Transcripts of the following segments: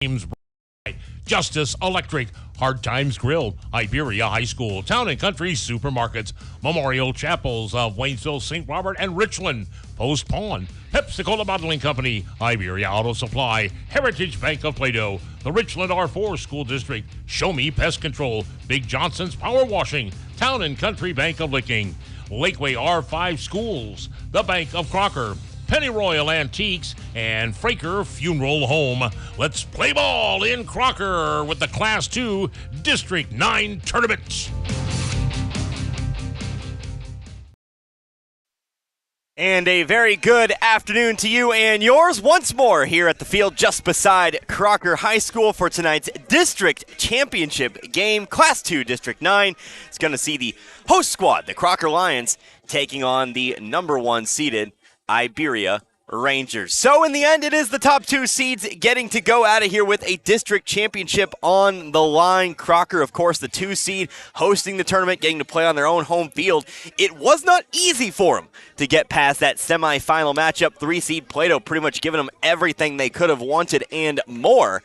James Justice Electric, Hard Times Grill, Iberia High School, Town and Country Supermarkets, Memorial Chapels of Waynesville, St. Robert, and Richland, Post Pond, Pepsi-Cola Bottling Company, Iberia Auto Supply, Heritage Bank of Plato, the Richland R4 School District, Show Me Pest Control, Big Johnson's Power Washing, Town and Country Bank of Licking, Lakeway R5 Schools, the Bank of Crocker, Penny Royal Antiques, and Fraker Funeral Home. Let's play ball in Crocker with the Class 2 District 9 Tournament. And a very good afternoon to you and yours once more here at the field just beside Crocker High School for tonight's District Championship game. Class 2 District 9 is going to see the host squad, the Crocker Lions, taking on the number 1 seeded Iberia Rangers. So in the end, it is the top 2 seeds getting to go out of here with a district championship on the line. Crocker, of course, the 2 seed, hosting the tournament, getting to play on their own home field. It was not easy for them to get past that semifinal matchup. 3 seed Plato pretty much giving them everything they could have wanted and more.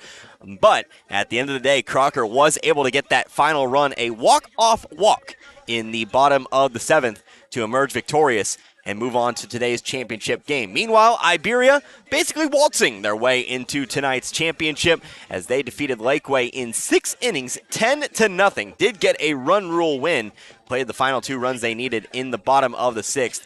But at the end of the day, Crocker was able to get that final run, a walk-off walk in the bottom of the 7th to emerge victorious and move on to today's championship game. Meanwhile, Iberia basically waltzing their way into tonight's championship as they defeated Lakeway in 6 innings, 10-0. Did get a run rule win, played the final 2 runs they needed in the bottom of the 6th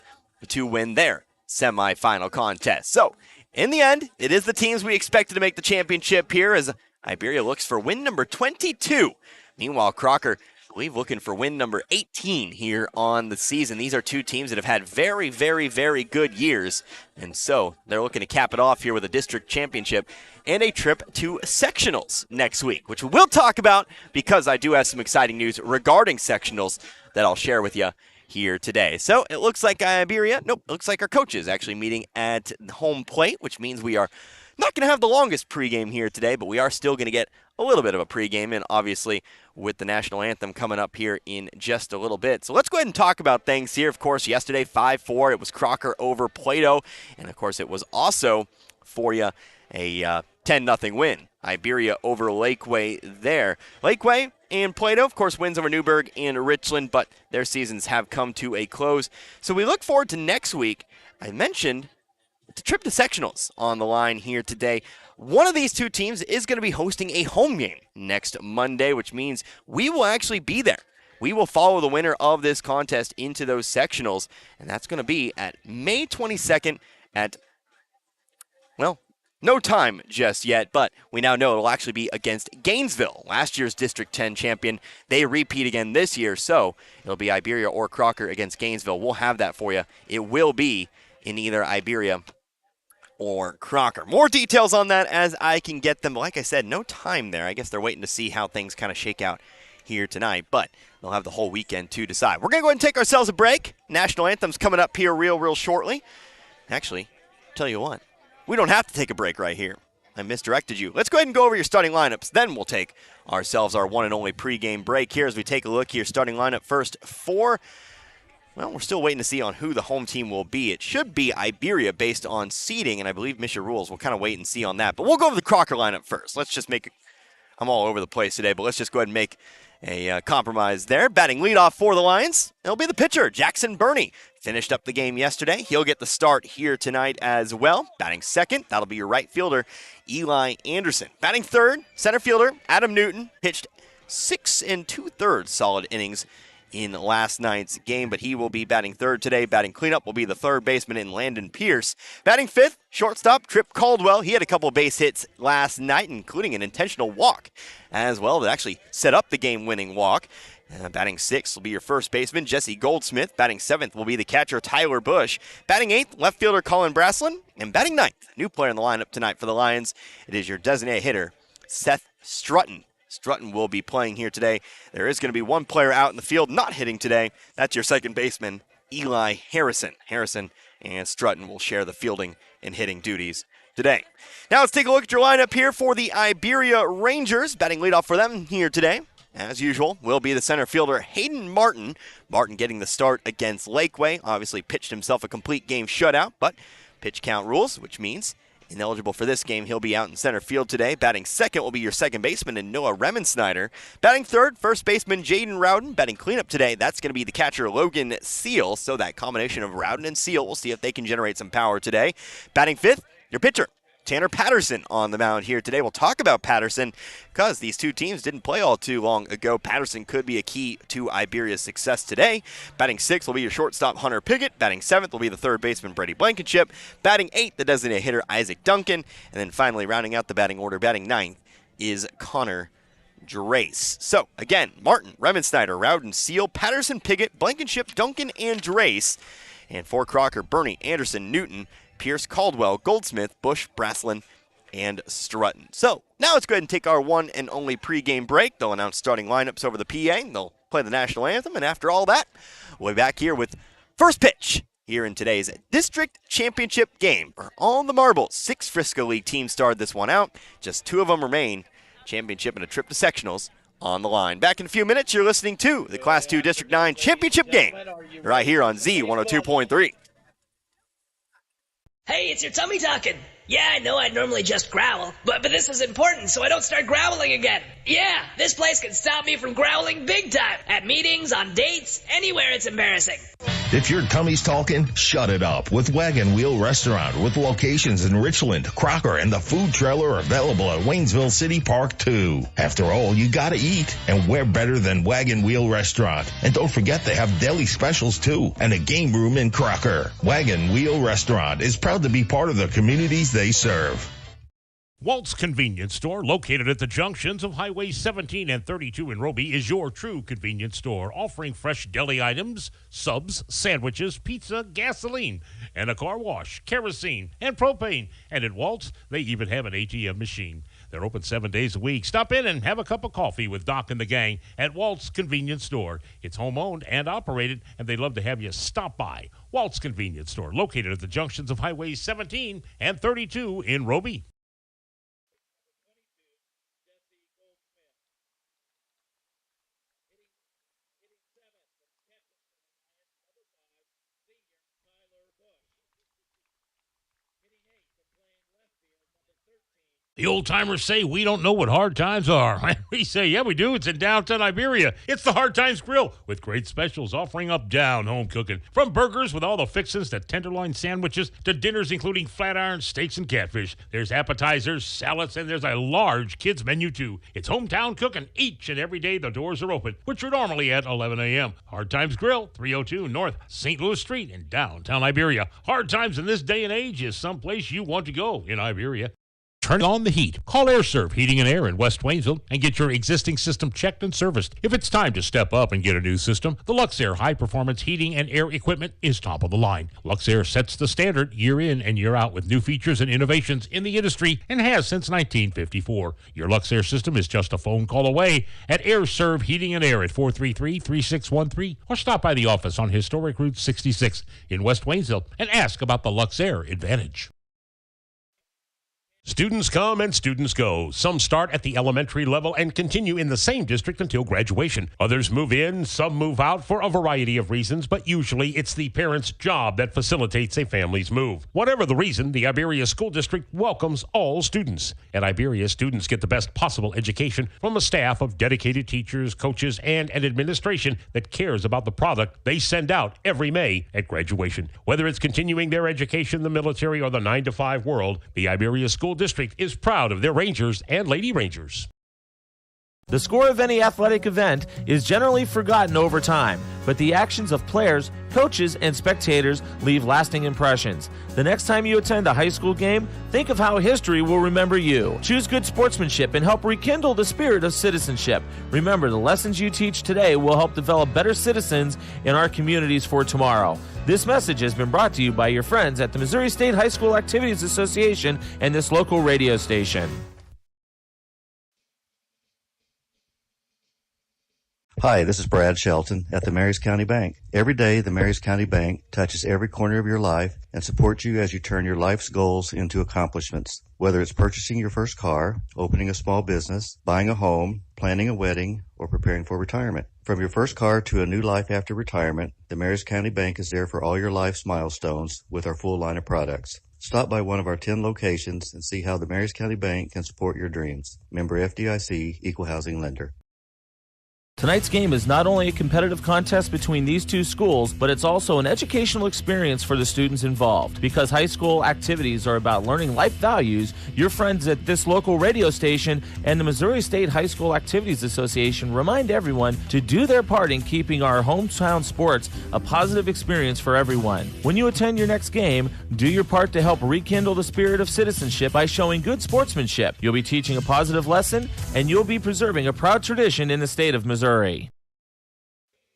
to win their semifinal contest. So, in the end, it is the teams we expected to make the championship here as Iberia looks for win number 22. Meanwhile, Crocker, I believe, looking for win number 18 here on the season. These are 2 teams that have had very, very, very good years, and so they're looking to cap it off here with a district championship and a trip to sectionals next week, which we'll talk about because I do have some exciting news regarding sectionals that I'll share with you here today. So it looks like it looks like our coaches actually meeting at home plate, which means we are not going to have the longest pregame here today, but we are still going to get a little bit of a pregame, and obviously with the national anthem coming up here in just a little bit. So let's go ahead and talk about things here. Of course, yesterday 5-4, it was Crocker over Plato, and of course it was also for you a 10-0 win. Iberia over Lakeway there. Lakeway and Plato, of course, wins over Newburgh and Richland, but their seasons have come to a close. So we look forward to next week. I mentioned the trip to sectionals on the line here today. One of these 2 teams is going to be hosting a home game next Monday, which means we will actually be there. We will follow the winner of this contest into those sectionals, and that's going to be at May 22nd at, well, no time just yet, but we now know it'll actually be against Gainesville, last year's District 10 champion. They repeat again this year, so it'll be Iberia or Crocker against Gainesville. We'll have that for you. It will be in either Iberia or Crocker. More details on that as I can get them. Like I said, no time there. I guess they're waiting to see how things kind of shake out here tonight, but they'll have the whole weekend to decide. We're going to go ahead and take ourselves a break. National Anthem's coming up here real shortly. Actually, tell you what, we don't have to take a break right here. I misdirected you. Let's go ahead and go over your starting lineups. Then we'll take ourselves our one and only pregame break here as we take a look here. Starting lineup first for, well, we're still waiting to see on who the home team will be. It should be Iberia based on seeding, and I believe Misha rules. We'll kind of wait and see on that. But we'll go over the Crocker lineup first. Let's just make it, I'm all over the place today, but let's just go ahead and make a compromise there. Batting leadoff for the Lions, it'll be the pitcher, Jackson Burney. Finished up the game yesterday. He'll get the start here tonight as well. Batting second, that'll be your right fielder, Eli Anderson. Batting third, center fielder, Adam Newton. Pitched 6 2/3 solid innings in last night's game, but he will be batting third today. Batting cleanup will be the third baseman in Landon Pierce. Batting fifth, shortstop Trip Caldwell. He had a couple base hits last night, including an intentional walk as well that actually set up the game-winning walk. Batting sixth will be your first baseman, Jesse Goldsmith. Batting seventh will be the catcher, Tyler Bush. Batting eighth, left fielder, Colin Braslin. And batting ninth, new player in the lineup tonight for the Lions, it is your designated hitter, Seth Strutton. Strutton will be playing here today. There is going to be one player out in the field not hitting today. That's your second baseman, Eli Harrison. Harrison and Strutton will share the fielding and hitting duties today. Now let's take a look at your lineup here for the Iberia Rangers. Batting leadoff for them here today, as usual, will be the center fielder, Hayden Martin. Martin getting the start against Lakeway. Obviously pitched himself a complete game shutout, but pitch count rules, which means Ineligible for this game, he'll be out in center field today. Batting second will be your second baseman in Noah Remensnyder. Batting third, first baseman Jaden Rowden. Batting cleanup today, that's going to be the catcher Logan Seal. So that combination of Rowden and Seal, we'll see if they can generate some power today. Batting fifth, your pitcher, Tanner Patterson on the mound here today. We'll talk about Patterson because these two teams didn't play all too long ago. Patterson could be a key to Iberia's success today. Batting sixth will be your shortstop Hunter Piggott. Batting seventh will be the third baseman Brady Blankenship. Batting eighth, the designated hitter Isaac Duncan. And then finally rounding out the batting order, batting ninth is Connor Drace. So again, Martin, Remensnyder, Rowden, Seal, Patterson, Piggott, Blankenship, Duncan, and Drace. And for Crocker, Bernie, Anderson, Newton, Pierce, Caldwell, Goldsmith, Bush, Braslin, and Strutton. So now let's go ahead and take our one and only pregame break. They'll announce starting lineups over the PA. They'll play the national anthem. And after all that, we'll be back here with first pitch here in today's district championship game. For On the Marbles, 6 Frisco League teams started this one out. Just 2 of them remain. Championship and a trip to sectionals on the line. Back in a few minutes, you're listening to the Class 2 District 9 championship game right here on Z102.3. Hey, it's your tummy talking. Yeah, I know I'd normally just growl, but this is important so I don't start growling again. Yeah, this place can stop me from growling big time. At meetings, on dates, anywhere it's embarrassing. If your tummy's talking, shut it up with Wagon Wheel Restaurant with locations in Richland, Crocker, and the food trailer available at Waynesville City Park too. After all, you gotta eat, and where better than Wagon Wheel Restaurant? And don't forget they have deli specials too, and a game room in Crocker. Wagon Wheel Restaurant is proud to be part of the communities they serve. Walt's Convenience Store, located at the junctions of Highway 17 and 32 in Roby, is your true convenience store, offering fresh deli items, subs, sandwiches, pizza, gasoline, and a car wash, kerosene, and propane. And at Walt's, they even have an ATM machine. They're open 7 days a week. Stop in and have a cup of coffee with Doc and the gang at Walt's Convenience Store. It's home-owned and operated, and they'd love to have you stop by. Walt's Convenience Store, located at the junctions of Highway 17 and 32 in Roby. The old-timers say we don't know what hard times are. We say, yeah, we do. It's in downtown Iberia. It's the Hard Times Grill with great specials offering up down home cooking. From burgers with all the fixins to tenderloin sandwiches to dinners including flat iron steaks and catfish. There's appetizers, salads, and there's a large kids menu too. It's hometown cooking each and every day the doors are open, which are normally at 11 a.m. Hard Times Grill, 302 North St. Louis Street in downtown Iberia. Hard times in this day and age is someplace you want to go in Iberia. Turn on the heat. Call AirServe Heating and Air in West Waynesville and get your existing system checked and serviced. If it's time to step up and get a new system, the Luxair high-performance heating and air equipment is top of the line. Luxair sets the standard year in and year out with new features and innovations in the industry and has since 1954. Your Luxair system is just a phone call away at AirServe Heating and Air at 433-3613 or stop by the office on Historic Route 66 in West Waynesville and ask about the Luxair Advantage. Students come and students go. Some start at the elementary level and continue in the same district until graduation. Others move in, some move out for a variety of reasons, but usually it's the parent's job that facilitates a family's move. Whatever the reason, the Iberia School District welcomes all students. At Iberia, students get the best possible education from a staff of dedicated teachers, coaches, and an administration that cares about the product they send out every May at graduation. Whether it's continuing their education in the military or the 9-to-5 world, the Iberia School District is proud of their Rangers and Lady Rangers. The score of any athletic event is generally forgotten over time, but the actions of players, coaches, and spectators leave lasting impressions. The next time you attend a high school game, think of how history will remember you. Choose good sportsmanship and help rekindle the spirit of citizenship. Remember, the lessons you teach today will help develop better citizens in our communities for tomorrow. This message has been brought to you by your friends at the Missouri State High School Activities Association and this local radio station. Hi, this is Brad Shelton at the Marys County Bank. Every day, the Marys County Bank touches every corner of your life and supports you as you turn your life's goals into accomplishments. Whether it's purchasing your first car, opening a small business, buying a home, planning a wedding, or preparing for retirement. From your first car to a new life after retirement, the Marys County Bank is there for all your life's milestones with our full line of products. Stop by one of our 10 locations and see how the Marys County Bank can support your dreams. Member FDIC, Equal Housing Lender. Tonight's game is not only a competitive contest between these two schools, but it's also an educational experience for the students involved. Because high school activities are about learning life values, your friends at this local radio station and the Missouri State High School Activities Association remind everyone to do their part in keeping our hometown sports a positive experience for everyone. When you attend your next game, do your part to help rekindle the spirit of citizenship by showing good sportsmanship. You'll be teaching a positive lesson, and you'll be preserving a proud tradition in the state of Missouri.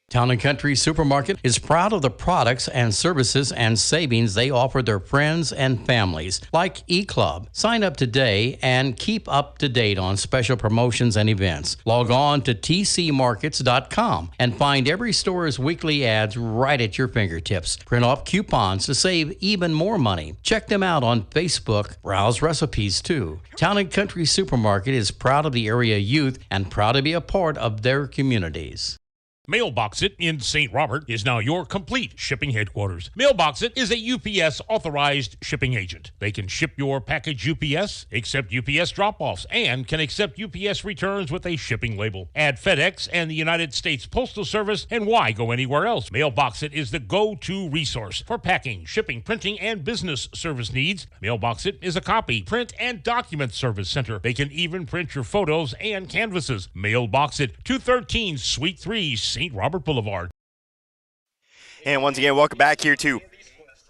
Town & Country Supermarket is proud of the products and services and savings they offer their friends and families, like eClub. Sign up today and keep up to date on special promotions and events. Log on to tcmarkets.com and find every store's weekly ads right at your fingertips. Print off coupons to save even more money. Check them out on Facebook. Browse recipes too. Town & Country Supermarket is proud of the area youth and proud to be a part of their communities. Mailbox It in St. Robert is now your complete shipping headquarters. Mailbox It is a UPS authorized shipping agent. They can ship your package UPS, accept UPS drop-offs, and can accept UPS returns with a shipping label. Add FedEx and the United States Postal Service, and why go anywhere else? Mailbox It is the go-to resource for packing, shipping, printing, and business service needs. Mailbox It is a copy, print, and document service center. They can even print your photos and canvases. Mailbox It, 213 Suite 3, St. Robert Boulevard. And once again, welcome back here to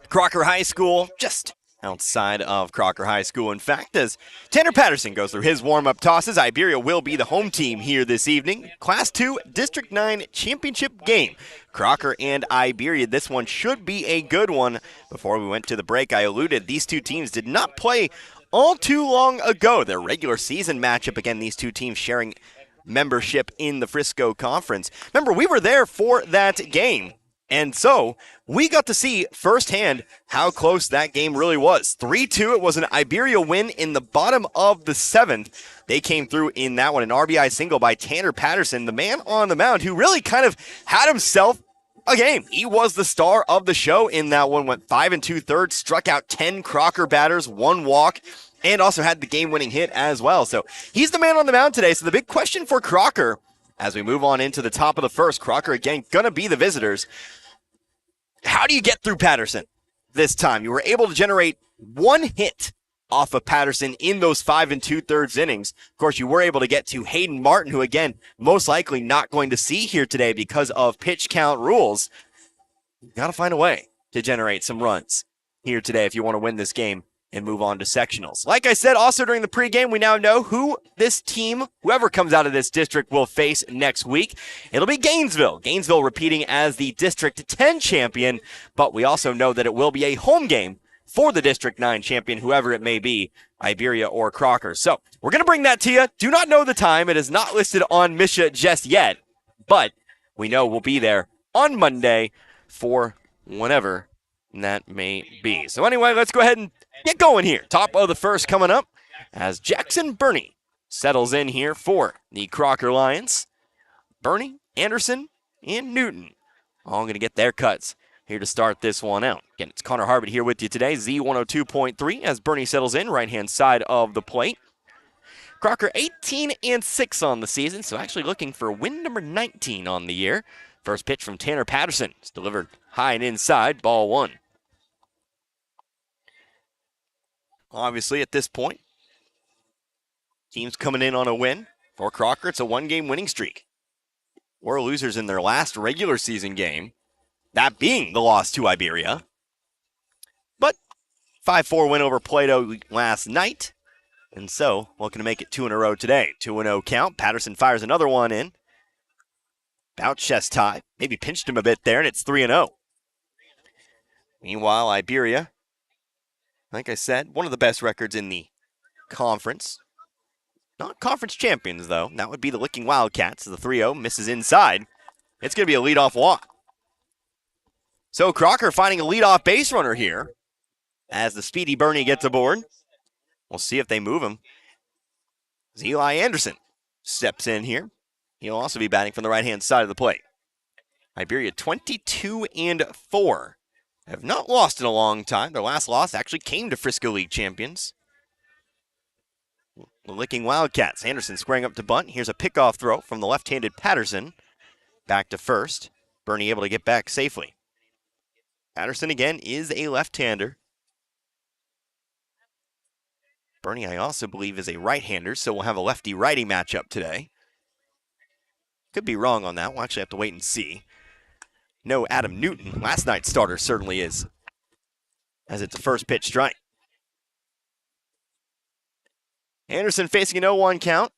Crocker High School, just outside of Crocker High School. In fact, as Tanner Patterson goes through his warm-up tosses, Iberia will be the home team here this evening. Class 2 District 9 championship game. Crocker and Iberia. This one should be a good one. Before we went to the break, I alluded these two teams did not play all too long ago. Their regular season matchup, again, these two teams sharing membership in the Frisco Conference. Remember, we were there for that game, and so we got to see firsthand how close that game really was. 3-2, it was an Iberia win in the bottom of the 7th. They came through in that one, an RBI single by Tanner Patterson, the man on the mound who really kind of had himself a game. He was the star of the show in that one, went 5 2/3, struck out 10 Crocker batters, 1 walk, and also had the game-winning hit as well. So he's the man on the mound today. So the big question for Crocker as we move on into the top of the first, Crocker again going to be the visitors. How do you get through Patterson this time? You were able to generate 1 hit off of Patterson in those 5 2/3 innings. Of course, you were able to get to Hayden Martin, who again, most likely not going to see here today because of pitch count rules. You got to find a way to generate some runs here today if you want to win this game and move on to sectionals. Like I said, also during the pregame, we now know who this team, whoever comes out of this district, will face next week. It'll be Gainesville. Gainesville repeating as the District 10 champion, but we also know that it will be a home game for the District 9 champion, whoever it may be, Iberia or Crocker. So we're going to bring that to you. Do not know the time. It is not listed on Misha just yet, but we know we'll be there on Monday for whenever that may be. So anyway, let's go ahead and get going here. Top of the first coming up as Jackson Burney settles in here for the Crocker Lions. Burney, Anderson, and Newton all going to get their cuts here to start this one out. Again, it's Connor Harbert here with you today, Z102.3, as Burney settles in, right-hand side of the plate. Crocker 18-6 on the season, so actually looking for win number 19 on the year. First pitch from Tanner Patterson. It's delivered high and inside, ball 1. Obviously, at this point, teams coming in on a win. For Crocker, it's a 1-game winning streak. 4 losers in their last regular season game, that being the loss to Iberia. But 5-4 win over Plato last night, and so looking to make it 2 in a row today. 2-0 count. Patterson fires another one in. About chest high. Maybe pinched him a bit there, and it's 3-0. Meanwhile, Iberia, like I said, one of the best records in the conference. Not conference champions, though. That would be the Licking Wildcats. The 3-0 misses inside. It's going to be a leadoff walk. So Crocker finding a leadoff base runner here as the speedy Burney gets aboard. We'll see if they move him. Eli Anderson steps in here. He'll also be batting from the right-hand side of the plate. Iberia 22-4 have not lost in a long time. Their last loss actually came to Frisco League champions. The Licking Wildcats. Anderson squaring up to bunt. Here's a pickoff throw from the left-handed Patterson. Back to first. Bernie able to get back safely. Patterson again is a left-hander. Bernie, I also believe, is a right-hander, so we'll have a lefty-righty matchup today. Could be wrong on that. We'll actually have to wait and see. No, Adam Newton, last night's starter, certainly is, as it's a first pitch strike. Anderson facing an 0-1 count.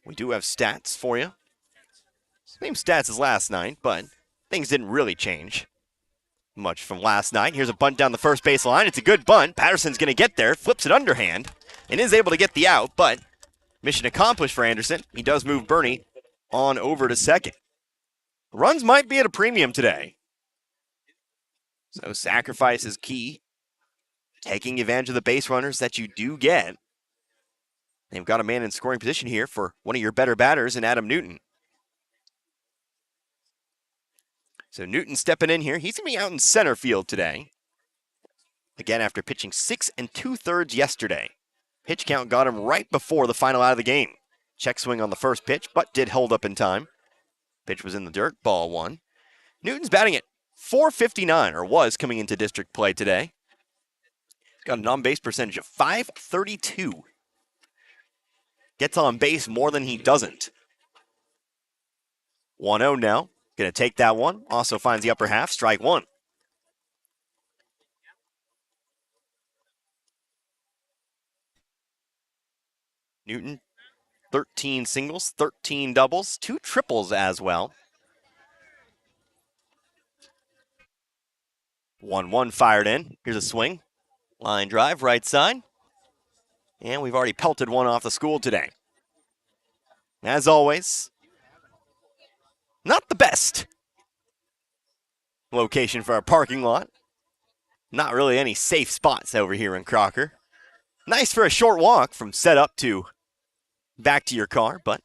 We do have stats for you. Same stats as last night, but things didn't really change much from last night. Here's a bunt down the first base line. It's a good bunt. Patterson's going to get there, flips it underhand, and is able to get the out, but mission accomplished for Anderson. He does move Bernie on over to second. Runs might be at a premium today. So sacrifice is key. Taking advantage of the base runners that you do get. They've got a man in scoring position here for one of your better batters in Adam Newton. So Newton stepping in here. He's going to be out in center field today. Again, after pitching 6 2/3 yesterday. Pitch count got him right before the final out of the game. Check swing on the first pitch, but did hold up in time. Pitch was in the dirt, ball one. Newton's batting at .459, or was coming into district play today. He's got an on-base percentage of .532. Gets on base more than he doesn't. 1-0 now. Going to take that one. Also finds the upper half. Strike one. Newton, 13 singles, 13 doubles, 2 triples as well. 1-1 fired in. Here's a swing. Line drive, right side. And we've already pelted one off the school today. As always, not the best location for our parking lot. Not really any safe spots over here in Crocker. Nice for a short walk from setup to back to your car, but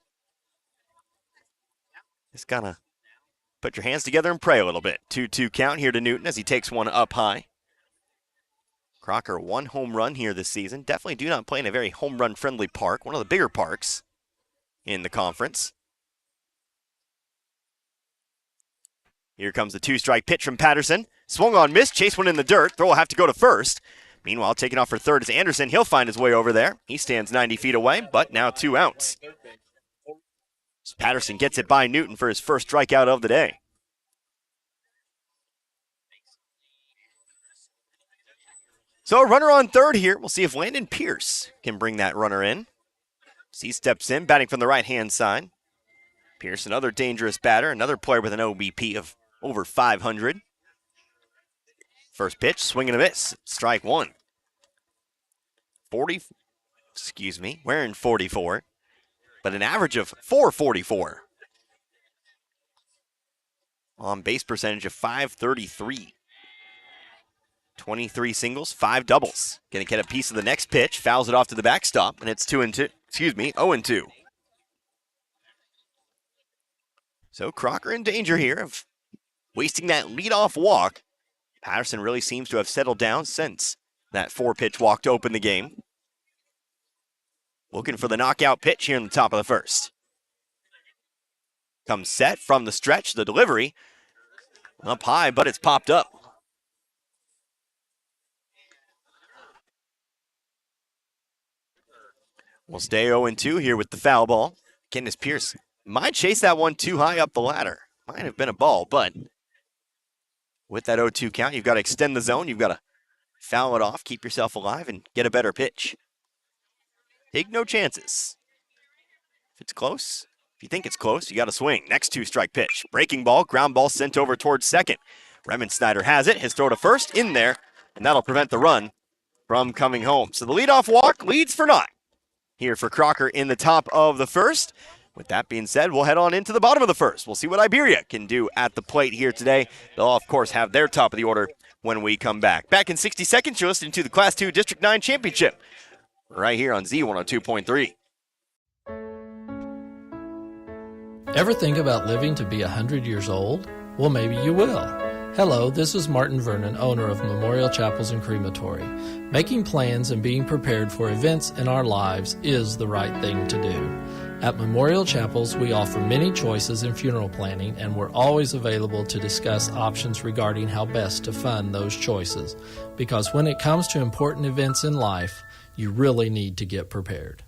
just gotta put your hands together and pray a little bit. 2-2 count here to Newton as he takes one up high. Crocker, 1 home run here this season. Definitely do not play in a very home run friendly park, one of the bigger parks in the conference. Here comes the 2-strike pitch from Patterson. Swung on, missed, chase one in the dirt. Throw will have to go to first. Meanwhile, taking off for third is Anderson. He'll find his way over there. He stands 90 feet away, but now 2 outs. Patterson gets it by Newton for his first strikeout of the day. So a runner on third here. We'll see if Landon Pierce can bring that runner in. He steps in, batting from the right-hand side. Pierce, another dangerous batter, another player with an OBP of over 500. First pitch, swing and a miss. Strike one. Wearing 44, but an average of .444. On base percentage of .533. 23 singles, 5 doubles. Gonna get a piece of the next pitch, fouls it off to the backstop, and it's 0-2. So Crocker in danger here of wasting that leadoff walk. Patterson really seems to have settled down since that 4-pitch walk to open the game. Looking for the knockout pitch here in the top of the first. Comes set from the stretch, the delivery. Up high, but it's popped up. We'll stay 0-2 here with the foul ball. Kenneth Pierce might chase that one too high up the ladder. Might have been a ball, but with that 0-2 count, you've got to extend the zone. You've got to foul it off, keep yourself alive, and get a better pitch. Take no chances. If it's close, if you think it's close, you got to swing. Next 2-strike pitch. Breaking ball, ground ball sent over towards second. Remensnyder has it. His throw to first in there, and that'll prevent the run from coming home. So the leadoff walk leads for naught here for Crocker in the top of the first. With that being said, we'll head on into the bottom of the first. We'll see what Iberia can do at the plate here today. They'll, of course, have their top of the order when we come back. Back in 60 seconds, you're listening to the Class 2 District 9 Championship right here on Z102.3. Ever think about living to be 100 years old? Well, maybe you will. Hello, this is Martin Vernon, owner of Memorial Chapels and Crematory. Making plans and being prepared for events in our lives is the right thing to do. At Memorial Chapels, we offer many choices in funeral planning, and we're always available to discuss options regarding how best to fund those choices. Because when it comes to important events in life, you really need to get prepared.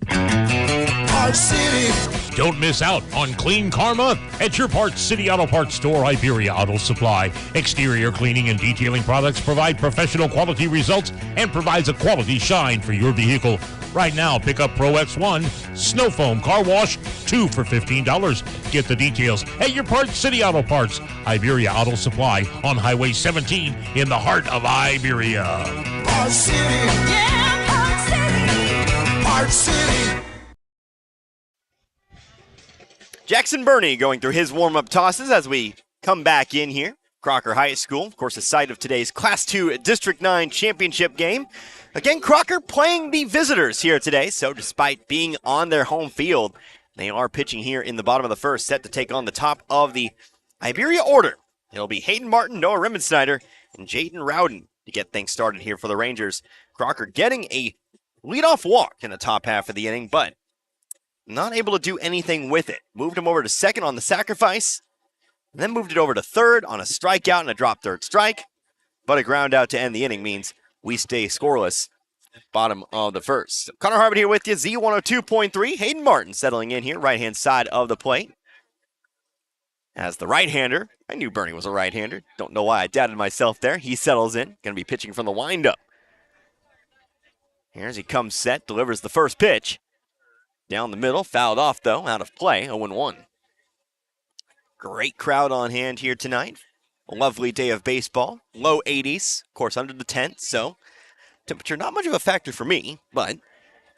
Parts City. Don't miss out on Clean Car Month at your Parts City Auto Parts store, Iberia Auto Supply. Exterior cleaning and detailing products provide professional quality results and provides a quality shine for your vehicle. Right now, pick up Pro X1 Snow Foam Car Wash, 2 for $15. Get the details at your Parts City Auto Parts, Iberia Auto Supply on Highway 17 in the heart of Iberia. Parts City. Yeah, Parts City. Parts City. Jackson Burney going through his warm-up tosses as we come back in here. Crocker High School, of course, the site of today's Class 2 District 9 championship game. Again, Crocker playing the visitors here today, so despite being on their home field, they are pitching here in the bottom of the first, set to take on the top of the Iberia order. It'll be Hayden Martin, Noah Rimmensnyder, and Jaden Rowden to get things started here for the Rangers. Crocker getting a leadoff walk in the top half of the inning, but not able to do anything with it. Moved him over to second on the sacrifice, and then moved it over to third on a strikeout and a drop third strike. But a ground out to end the inning means we stay scoreless. Bottom of the first. So Connor Harbin here with you, Z102.3. Hayden Martin settling in here, right-hand side of the plate. As the right-hander, I knew Bernie was a right-hander. Don't know why I doubted myself there. He settles in, going to be pitching from the windup. Here as he comes set, delivers the first pitch. Down the middle, fouled off though, out of play, 0-1. Great crowd on hand here tonight. A lovely day of baseball. Low 80s, of course under the tent, so temperature not much of a factor for me, but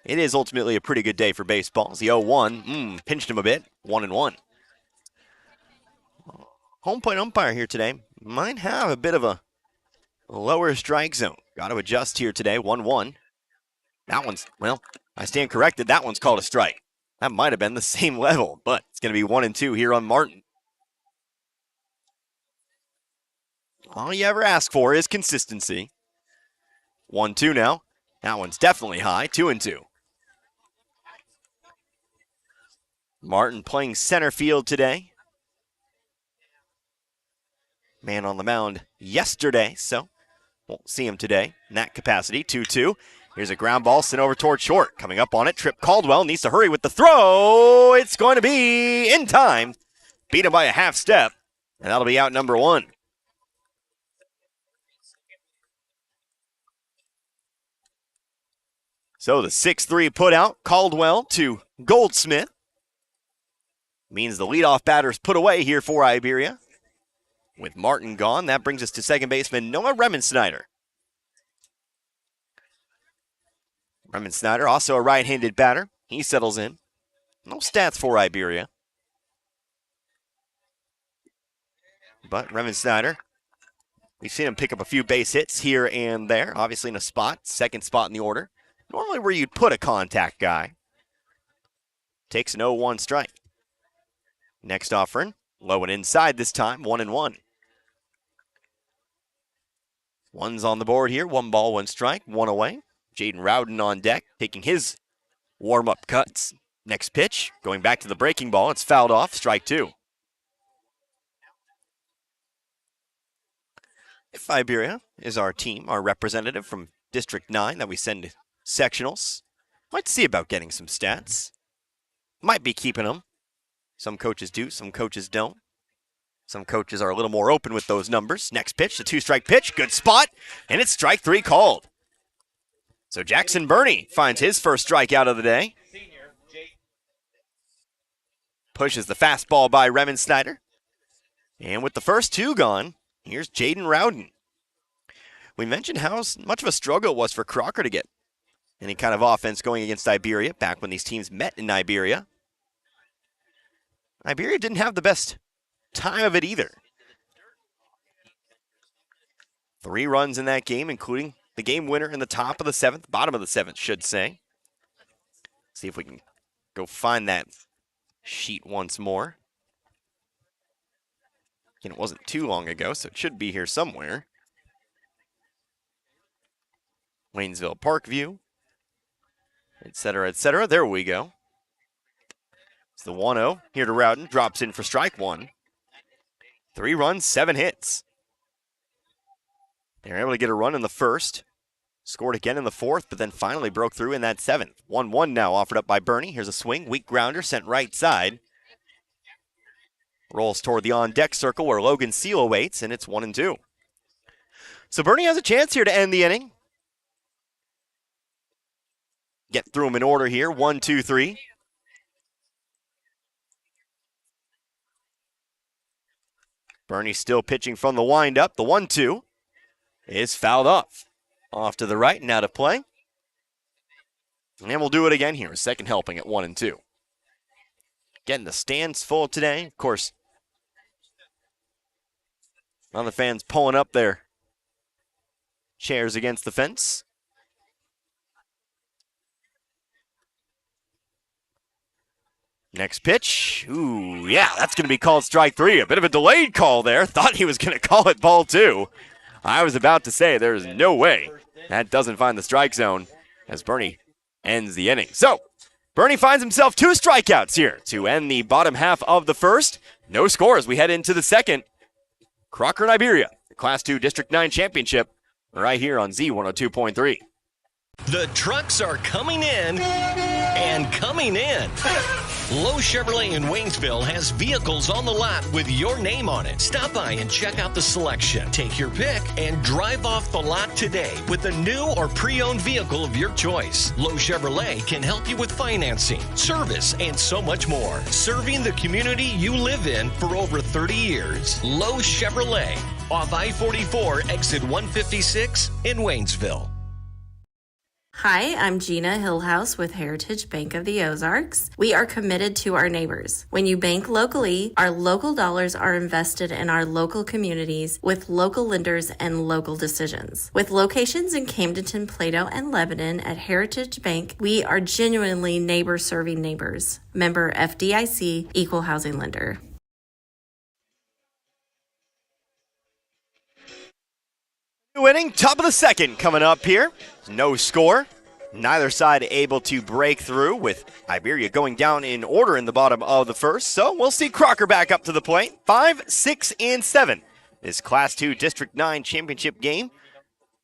it is ultimately a pretty good day for baseball. As the 0-1, pinched him a bit, 1-1. Home plate umpire here today might have a bit of a lower strike zone. Got to adjust here today, 1-1. That one's, well, I stand corrected. That one's called a strike. That might have been the same level, but it's going to be 1-2 here on Martin. All you ever ask for is consistency. 1-2 now. That one's definitely high, 2-2. Martin playing center field today. Man on the mound yesterday, so won't see him today in that capacity, 2-2. Here's a ground ball sent over toward short. Coming up on it, Trip Caldwell needs to hurry with the throw. It's going to be in time. Beat him by a half step, and that'll be out number 1. So the 6-3 put out, Caldwell to Goldsmith. Means the leadoff batter's put away here for Iberia. With Martin gone, that brings us to second baseman Noah Rimmensnyder. Rimmensnyder, also a right-handed batter. He settles in. No stats for Iberia. But Rimmensnyder, we've seen him pick up a few base hits here and there. Obviously in a spot, second spot in the order. Normally where you'd put a contact guy. Takes an 0-1 strike. Next offering, low and inside this time, 1-1. One's on the board here, 1 ball, 1 strike, 1 away. Jaden Rowden on deck, taking his warm-up cuts. Next pitch, going back to the breaking ball. It's fouled off, strike 2. If Iberia is our team, our representative from District 9 that we send to sectionals, might see about getting some stats. Might be keeping them. Some coaches do, some coaches don't. Some coaches are a little more open with those numbers. Next pitch, the 2-strike pitch, good spot, and it's strike 3 called. So Jackson Burney finds his first strikeout of the day. Pushes the fastball by Rimmensnyder. And with the first 2 gone, here's Jaden Rowden. We mentioned how much of a struggle it was for Crocker to get any kind of offense going against Iberia back when these teams met in Iberia. Iberia didn't have the best time of it either. 3 runs in that game, including the game winner in the top of the 7th, bottom of the 7th, should say. See if we can go find that sheet once more. Again, it wasn't too long ago, so it should be here somewhere. Waynesville Parkview, etc., etc. There we go. It's the 1-0 here to Rowden. Drops in for strike one. 3 runs, 7 hits. They were able to get a run in the first. Scored again in the fourth, but then finally broke through in that seventh. 1-1 now offered up by Bernie. Here's a swing. Weak grounder sent right side. Rolls toward the on-deck circle where Logan Seal awaits, and it's 1-2. So Bernie has a chance here to end the inning. Get through them in order here. 1, 2, 3. Bernie still pitching from the windup. The 1-2 is fouled off. Off to the right and out of play. And we'll do it again here. Second helping at 1-2. Getting the stands full today. Of course, other fans pulling up their chairs against the fence. Next pitch. Ooh, yeah, that's going to be called strike 3. A bit of a delayed call there. Thought he was going to call it ball 2. I was about to say there's no way that doesn't find the strike zone as Bernie ends the inning. So, Bernie finds himself 2 strikeouts here to end the bottom half of the first. No score as we head into the second. Crocker and Iberia, the Class 2 District 9 Championship, right here on Z102.3. The trucks are coming in and coming in. Lowe Chevrolet in Waynesville has vehicles on the lot with your name on it. Stop by and check out the selection. Take your pick and drive off the lot today with a new or pre-owned vehicle of your choice. Lowe Chevrolet can help you with financing, service, and so much more. Serving the community you live in for over 30 years. Lowe Chevrolet, off I-44, exit 156 in Waynesville. Hi, I'm Gina Hillhouse with Heritage Bank of the Ozarks. We are committed to our neighbors. When you bank locally, our local dollars are invested in our local communities with local lenders and local decisions. With locations in Camdenton, Plato, and Lebanon at Heritage Bank, we are genuinely neighbor-serving neighbors. Member FDIC, Equal Housing Lender. Winning, top of the second coming up here. No score. Neither side able to break through, with Iberia going down in order in the bottom of the first. So we'll see Crocker back up to the plate. 5, 6, and 7. This Class 2 District 9 championship game.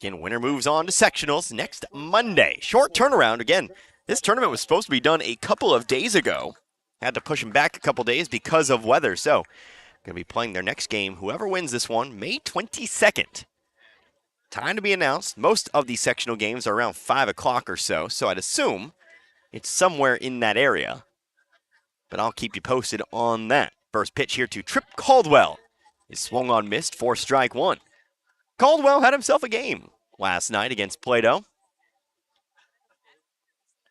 Again, winner moves on to sectionals next Monday. Short turnaround. Again, this tournament was supposed to be done a couple of days ago. Had to push them back a couple days because of weather. So going to be playing their next game. Whoever wins this one, May 22nd. Time to be announced. Most of these sectional games are around 5 o'clock or so, so I'd assume it's somewhere in that area. But I'll keep you posted on that. First pitch here to Trip Caldwell is swung on, missed for strike 1. Caldwell had himself a game last night against Plato. His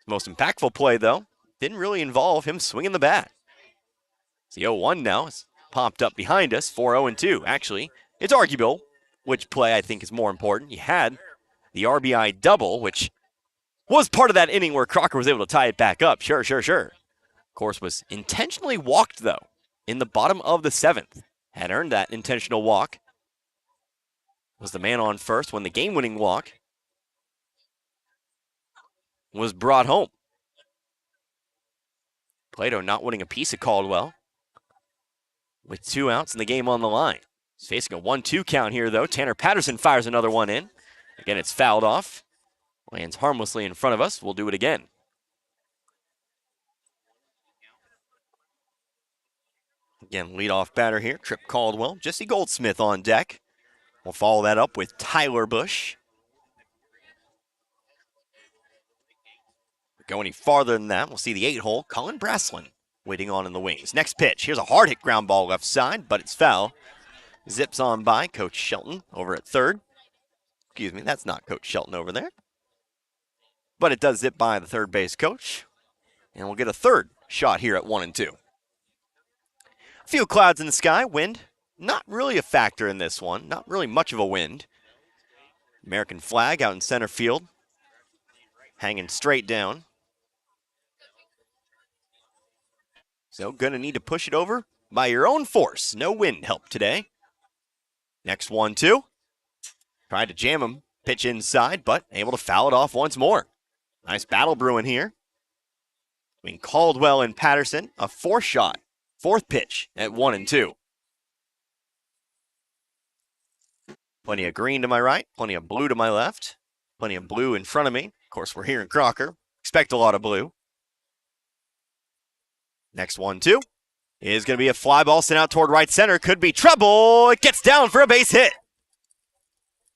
most impactful play, though, didn't really involve him swinging the bat. It's the 0-1 now. It's popped up behind us, 4-0-2. Actually, it's arguable which play I think is more important. You had the RBI double, which was part of that inning where Crocker was able to tie it back up. Sure. Of course, was intentionally walked, though, in the bottom of the 7th. Had earned that intentional walk. Was the man on first when the game-winning walk was brought home. Plato not winning a piece of Caldwell with 2 outs and the game on the line. He's facing a 1-2 count here, though. Tanner Patterson fires another one in. Again, it's fouled off. Lands harmlessly in front of us. We'll do it again. Again, leadoff batter here, Trip Caldwell. Jesse Goldsmith on deck. We'll follow that up with Tyler Bush. Go any farther than that, we'll see the 8-hole, Colin Braslin, waiting on in the wings. Next pitch, here's a hard hit ground ball left side, but it's foul. Zips on by Coach Shelton over at third. Excuse me, that's not Coach Shelton over there. But it does zip by the third base coach. And we'll get a third shot here at 1-2. A few clouds in the sky, wind. Not really a factor in this one, not really much of a wind. American flag out in center field, hanging straight down. So going to need to push it over by your own force. No wind help today. Next 1-2. Tried to jam him. Pitch inside, but able to foul it off once more. Nice battle brewing here between Caldwell and Patterson. A fourth pitch at 1-2. Plenty of green to my right, plenty of blue to my left, plenty of blue in front of me. Of course, we're here in Crocker. Expect a lot of blue. Next 1-2 is going to be a fly ball sent out toward right center. Could be trouble. It gets down for a base hit.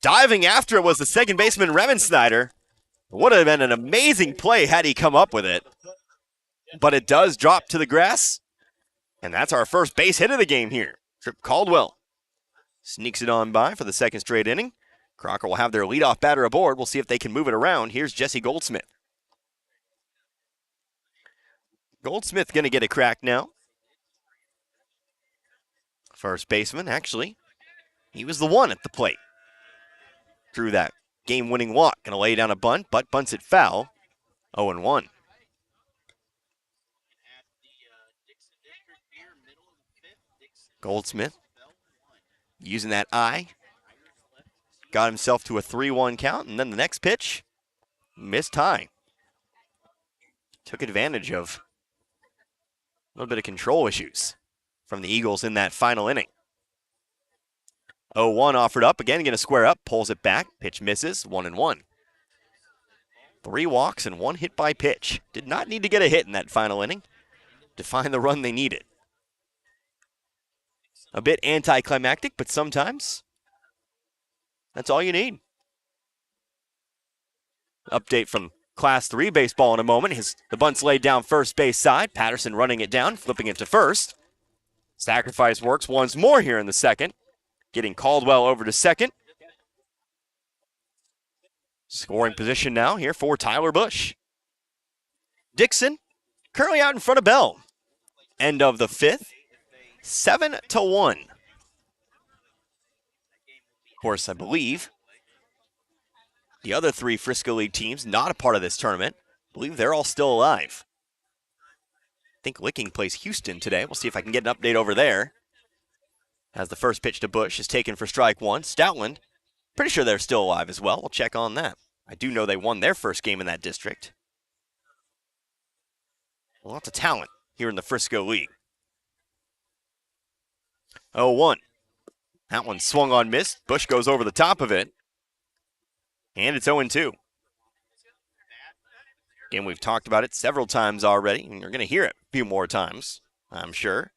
Diving after it was the second baseman, Remensnyder. Would have been an amazing play had he come up with it. But it does drop to the grass. And that's our first base hit of the game here. Trip Caldwell sneaks it on by for the second straight inning. Crocker will have their leadoff batter aboard. We'll see if they can move it around. Here's Jesse Goldsmith. Goldsmith going to get a crack now. First baseman, actually, he was the one at the plate. Drew that game-winning walk. Going to lay down a bunt, but bunts it foul. 0-1. Goldsmith using that eye. Got himself to a 3-1 count, and then the next pitch, missed high. Took advantage of a little bit of control issues from the Eagles in that final inning. 0-1 offered up. Again, going to square up. Pulls it back. Pitch misses. 1-1. 3 walks and 1 hit by pitch. Did not need to get a hit in that final inning to find the run they needed. A bit anticlimactic, but sometimes that's all you need. Update from Class 3 baseball in a moment. The bunt's laid down first base side. Patterson running it down, flipping it to first. Sacrifice works once more here in the second. Getting Caldwell over to second. Scoring position now here for Tyler Bush. Dixon currently out in front of Bell. End of the 5th. 7-1. Of course, I believe the other 3 Frisco League teams not a part of this tournament, I believe they're all still alive. I think Licking plays Houston today. We'll see if I can get an update over there. As the first pitch to Bush is taken for strike 1. Stoutland, pretty sure they're still alive as well. We'll check on that. I do know they won their first game in that district. Lots of talent here in the Frisco League. 0-1. That one swung on, missed. Bush goes over the top of it. And it's 0-2. Again, we've talked about it several times already, and you're going to hear it a few more times, I'm sure.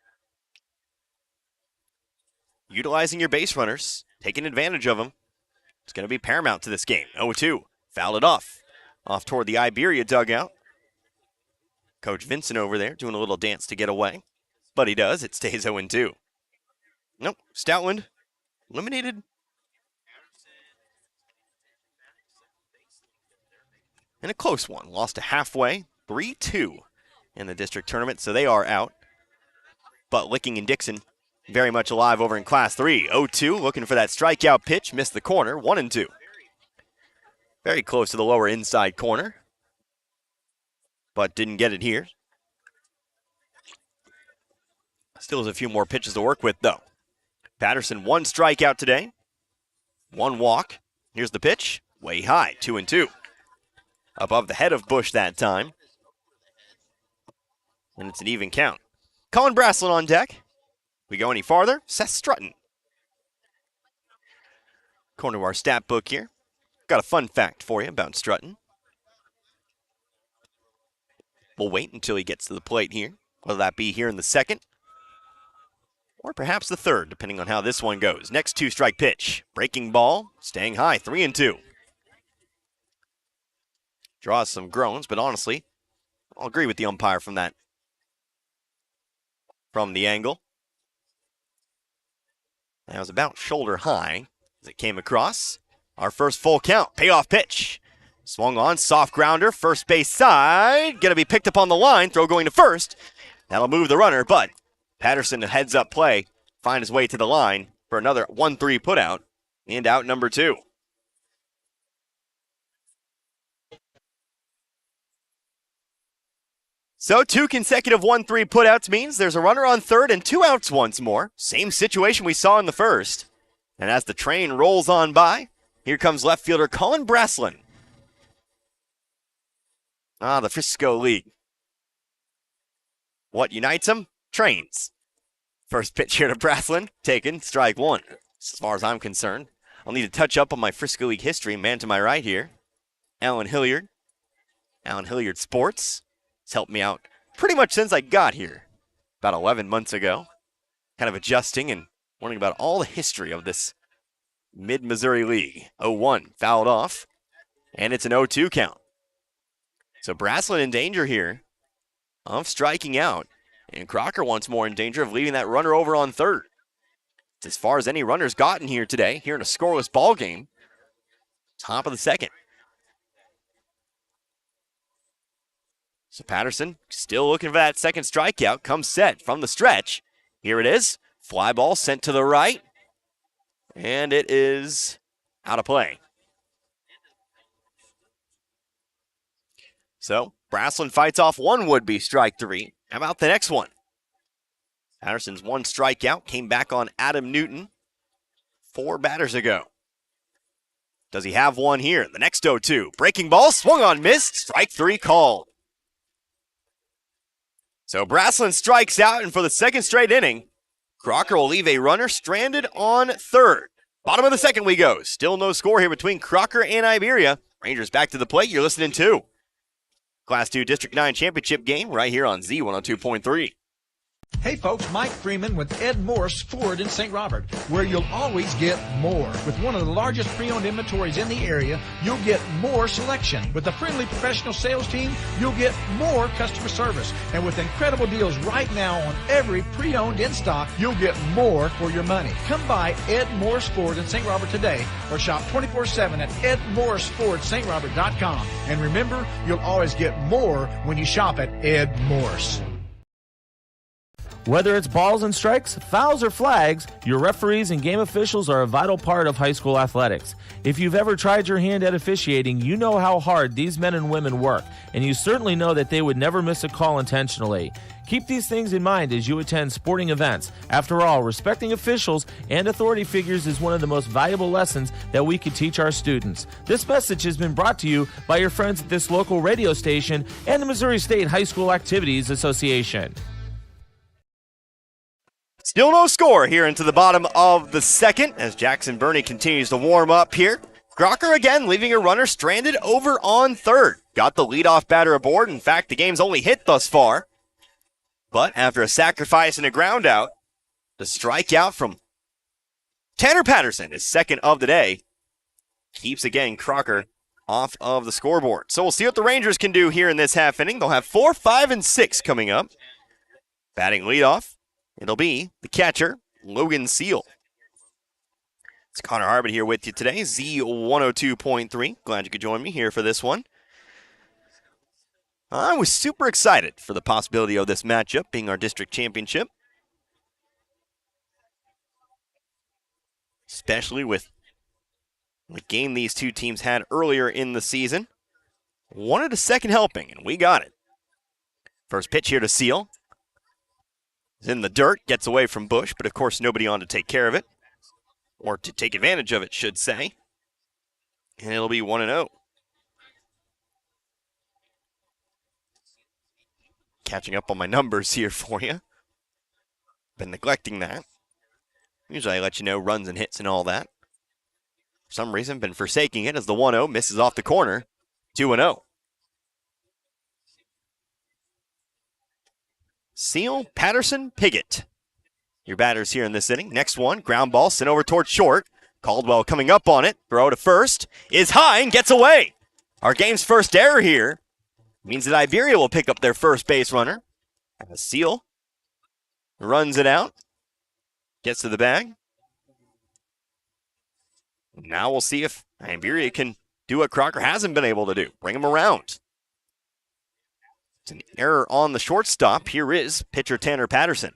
Utilizing your base runners, taking advantage of them, it's going to be paramount to this game. 0-2. Fouled it off toward the Iberia dugout. Coach Vincent over there doing a little dance to get away. But he does. It stays 0-2. Nope. Stoutland eliminated. And a close one. Lost to halfway. 3-2 in the district tournament, so they are out. But Licking and Dixon very much alive over in Class 3. 0-2, looking for that strikeout pitch. Missed the corner. 1-2. Very close to the lower inside corner. But didn't get it here. Still has a few more pitches to work with, though. Patterson, 1 strikeout today. 1 walk. Here's the pitch. Way high. 2-2. Above the head of Bush that time. And it's an even count. Colin Braslin on deck. We go any farther? Seth Strutton. According to our stat book here, got a fun fact for you about Strutton. We'll wait until he gets to the plate here. Whether that be here in the second or perhaps the third, depending on how this one goes. Next 2-strike pitch. Breaking ball, staying high, 3-2. Draws some groans, but honestly, I'll agree with the umpire from that. From the angle. That was about shoulder high as it came across. Our first full count, payoff pitch. Swung on, soft grounder, first base side. Gonna be picked up on the line, throw going to first. That'll move the runner, but Patterson, a heads-up play, find his way to the line for another 1-3 putout, and out number 2. So 2 consecutive 1-3 putouts means there's a runner on third and 2 outs once more. Same situation we saw in the first. And as the train rolls on by, here comes left fielder Colin Braslin. The Frisco League. What unites them? Trains. First pitch here to Braslin, taken, strike one. As far as I'm concerned, I'll need to touch up on my Frisco League history. Man to my right here, Alan Hilliard. Alan Hilliard Sports. It's helped me out pretty much since I got here about 11 months ago. Kind of adjusting and learning about all the history of this Mid-Missouri League. 0-1 fouled off, and it's an 0-2 count. So Braslin in danger here of striking out, and Crocker once more in danger of leaving that runner over on third. It's as far as any runner's gotten here today, here in a scoreless ball game. Top of the second. So Patterson still looking for that second strikeout. Comes set from the stretch. Here it is. Fly ball sent to the right. And it is out of play. So Braslin fights off one would-be strike three. How about the next one? Patterson's one strikeout came back on Adam Newton 4 batters ago. Does he have one here? The next 0-2. Breaking ball, swung on, missed. Strike 3 called. So Braslin strikes out, and for the second straight inning, Crocker will leave a runner stranded on third. Bottom of the second we go. Still no score here between Crocker and Iberia. Rangers back to the plate. You're listening to Class 2 District 9 Championship game right here on Z102.3. Hey folks, Mike Freeman with Ed Morse Ford in St. Robert, where you'll always get more. With one of the largest pre-owned inventories in the area, you'll get more selection. With a friendly professional sales team, you'll get more customer service. And with incredible deals right now on every pre-owned in stock, you'll get more for your money. Come by Ed Morse Ford in St. Robert today or shop 24/7 at edmorsefordstrobert.com. And remember, you'll always get more when you shop at Ed Morse. Whether it's balls and strikes, fouls, or flags, your referees and game officials are a vital part of high school athletics. If you've ever tried your hand at officiating, you know how hard these men and women work, and you certainly know that they would never miss a call intentionally. Keep these things in mind as you attend sporting events. After all, respecting officials and authority figures is one of the most valuable lessons that we could teach our students. This message has been brought to you by your friends at this local radio station and the Missouri State High School Activities Association. Still no score here into the bottom of the second as Jackson Burney continues to warm up here. Crocker again leaving a runner stranded over on third. Got the leadoff batter aboard. In fact, the game's only hit thus far. But after a sacrifice and a ground out, the strikeout from Tanner Patterson, his second of the day, keeps again Crocker off of the scoreboard. So we'll see what the Rangers can do here in this half inning. They'll have 4, 5, and 6 coming up. Batting leadoff, it'll be the catcher, Logan Seal. It's Connor Harbert here with you today, Z102.3. Glad you could join me here for this one. I was super excited for the possibility of this matchup being our district championship. Especially with the game these two teams had earlier in the season. Wanted a second helping, and we got it. First pitch here to Seal. Is in the dirt, gets away from Bush, but of course nobody on to take care of it. Or to take advantage of it, should say. And it'll be 1-0. Catching up on my numbers here for you. Been neglecting that. Usually I let you know runs and hits and all that. For some reason, been forsaking it as the 1-0 misses off the corner. 2-0. Seal, Patterson, Piggott. Your batters here in this inning. Next one, ground ball sent over towards short. Caldwell coming up on it. Throw to first. Is high and gets away. Our game's first error here means that Iberia will pick up their first base runner. As Seal runs it out. Gets to the bag. Now we'll see if Iberia can do what Crocker hasn't been able to do. Bring him around. It's an error on the shortstop. Here is pitcher Tanner Patterson.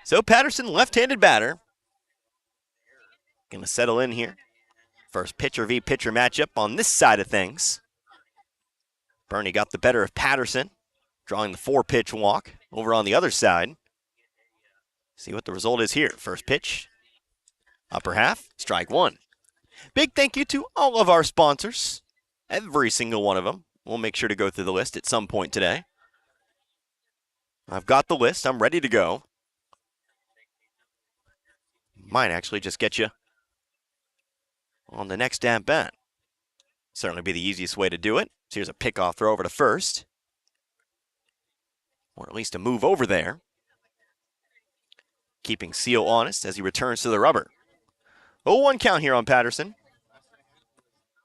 So Patterson, left-handed batter. Going to settle in here. First pitcher v. pitcher matchup on this side of things. Bernie got the better of Patterson, drawing the 4-pitch walk over on the other side. See what the result is here. First pitch, upper half, strike one. Big thank you to all of our sponsors, every single one of them. We'll make sure to go through the list at some point today. I've got the list. I'm ready to go. Might actually just get you on the next at bat. Certainly be the easiest way to do it. So here's a pickoff throw over to first. Or at least a move over there. Keeping Seal honest as he returns to the rubber. 0-1 count here on Patterson,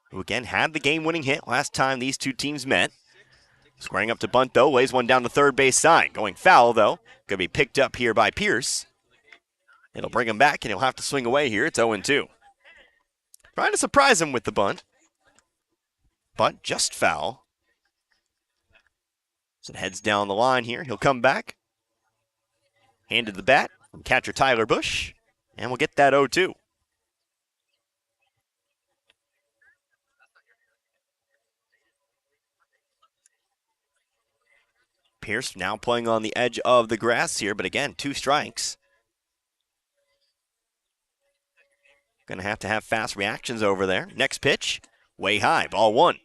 who again had the game-winning hit last time these two teams met. Squaring up to bunt, though, lays one down the third base side. Going foul, though. Going to be picked up here by Pierce. It'll bring him back, and he'll have to swing away here. It's 0-2. Trying to surprise him with the bunt, but just foul. So it heads down the line here. He'll come back. Handed the bat from catcher Tyler Bush, and we'll get that 0-2. Pierce now playing on the edge of the grass here, but again, 2 strikes. Going to have fast reactions over there. Next pitch, way high, ball 1.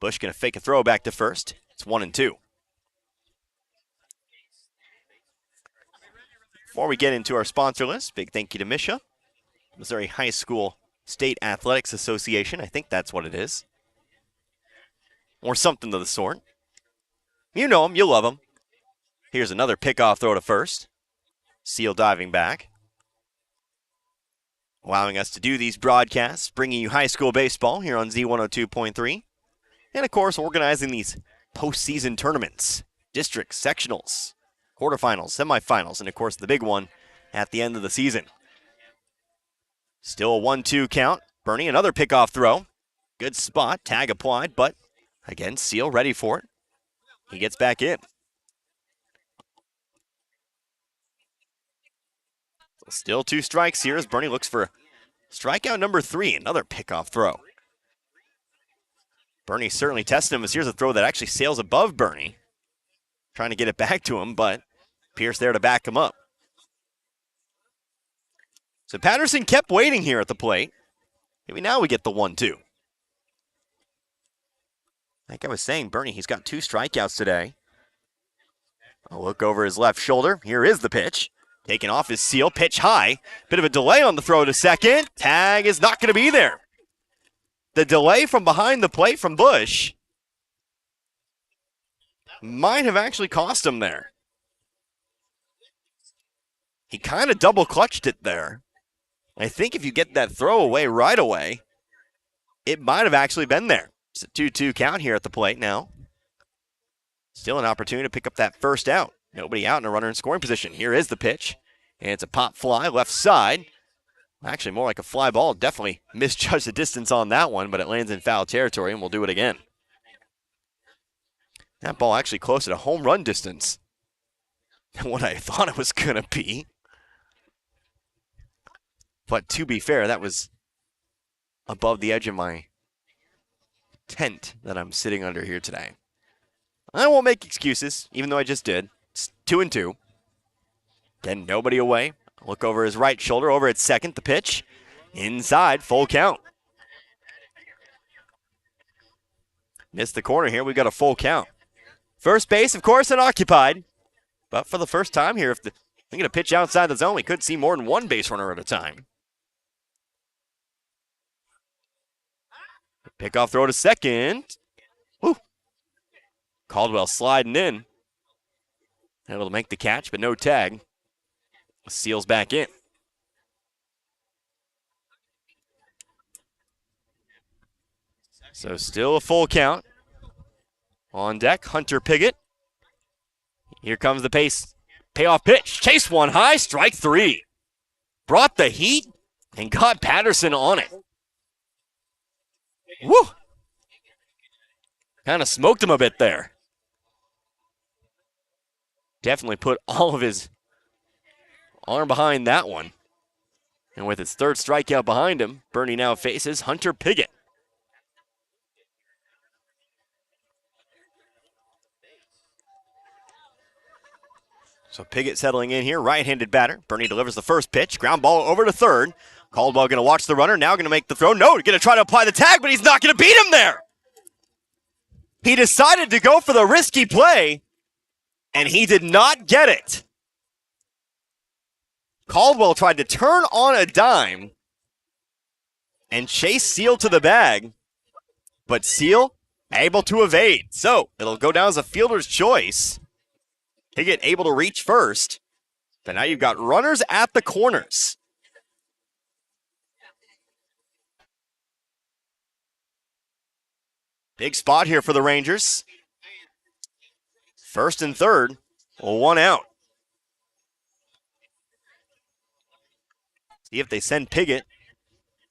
Bush going to fake a throw back to first. It's 1-2. Before we get into our sponsor list, big thank you to Misha, Missouri High School State Athletics Association. I think that's what it is. Or something of the sort. You know him, you love him. Here's another pickoff throw to first. Seal diving back. Allowing us to do these broadcasts, bringing you high school baseball here on Z102.3. And of course, organizing these postseason tournaments, districts, sectionals, quarterfinals, semifinals, and of course the big one at the end of the season. Still a 1-2 count. Bernie, another pickoff throw. Good spot, tag applied, but again, Seal ready for it. He gets back in. So still 2 strikes here as Bernie looks for strikeout number 3, another pickoff throw. Bernie certainly tested him as here's a throw that actually sails above Bernie. Trying to get it back to him, but Pierce there to back him up. So Patterson kept waiting here at the plate. Maybe now we get the 1-2. Like I was saying, Bernie, he's got 2 strikeouts today. A look over his left shoulder. Here is the pitch. Taken off his Seal. Pitch high. Bit of a delay on the throw to second. Tag is not going to be there. The delay from behind the plate from Bush might have actually cost him there. He kind of double clutched it there. I think if you get that throw away right away, it might have actually been there. It's a 2-2 count here at the plate now. Still an opportunity to pick up that first out. Nobody out and a runner in scoring position. Here is the pitch. And it's a pop fly left side. Actually, more like a fly ball. Definitely misjudged the distance on that one, but it lands in foul territory, and we'll do it again. That ball actually closer to home run distance than what I thought it was going to be. But to be fair, that was above the edge of my tent that I'm sitting under here today. I won't make excuses, even though I just did. It's 2-2. Again, nobody away. Look over his right shoulder, over at second, the pitch. Inside, full count. Missed the corner here, we've got a full count. First base, of course, unoccupied. But for the first time here, if they're going to pitch outside the zone, we could see more than one base runner at a time. Pickoff throw to second. Woo. Caldwell sliding in. Able to make the catch, but no tag. Seals back in. So still a full count. On deck, Hunter Piggott. Here comes the payoff pitch. Chase one high, strike 3. Brought the heat and got Patterson on it. Woo! Kind of smoked him a bit there. Definitely put all of his arm behind that one. And with his third strikeout behind him, Bernie now faces Hunter Piggott. So Piggott settling in here, right-handed batter. Bernie delivers the first pitch. Ground ball over to third. Caldwell going to watch the runner. Now going to make the throw. No, going to try to apply the tag, but he's not going to beat him there. He decided to go for the risky play, and he did not get it. Caldwell tried to turn on a dime and chase Seal to the bag, but Seal able to evade. So it'll go down as a fielder's choice. Piggott able to reach first, but now you've got runners at the corners. Big spot here for the Rangers. First and third, one out. See if they send Piggott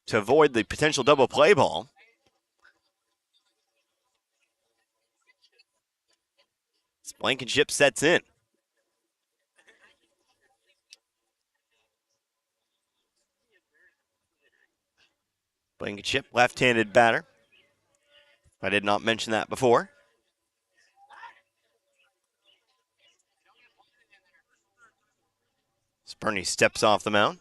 to avoid the potential double play ball. Blankenship sets in. Blankenship, left-handed batter. I did not mention that before. Bernie steps off the mound.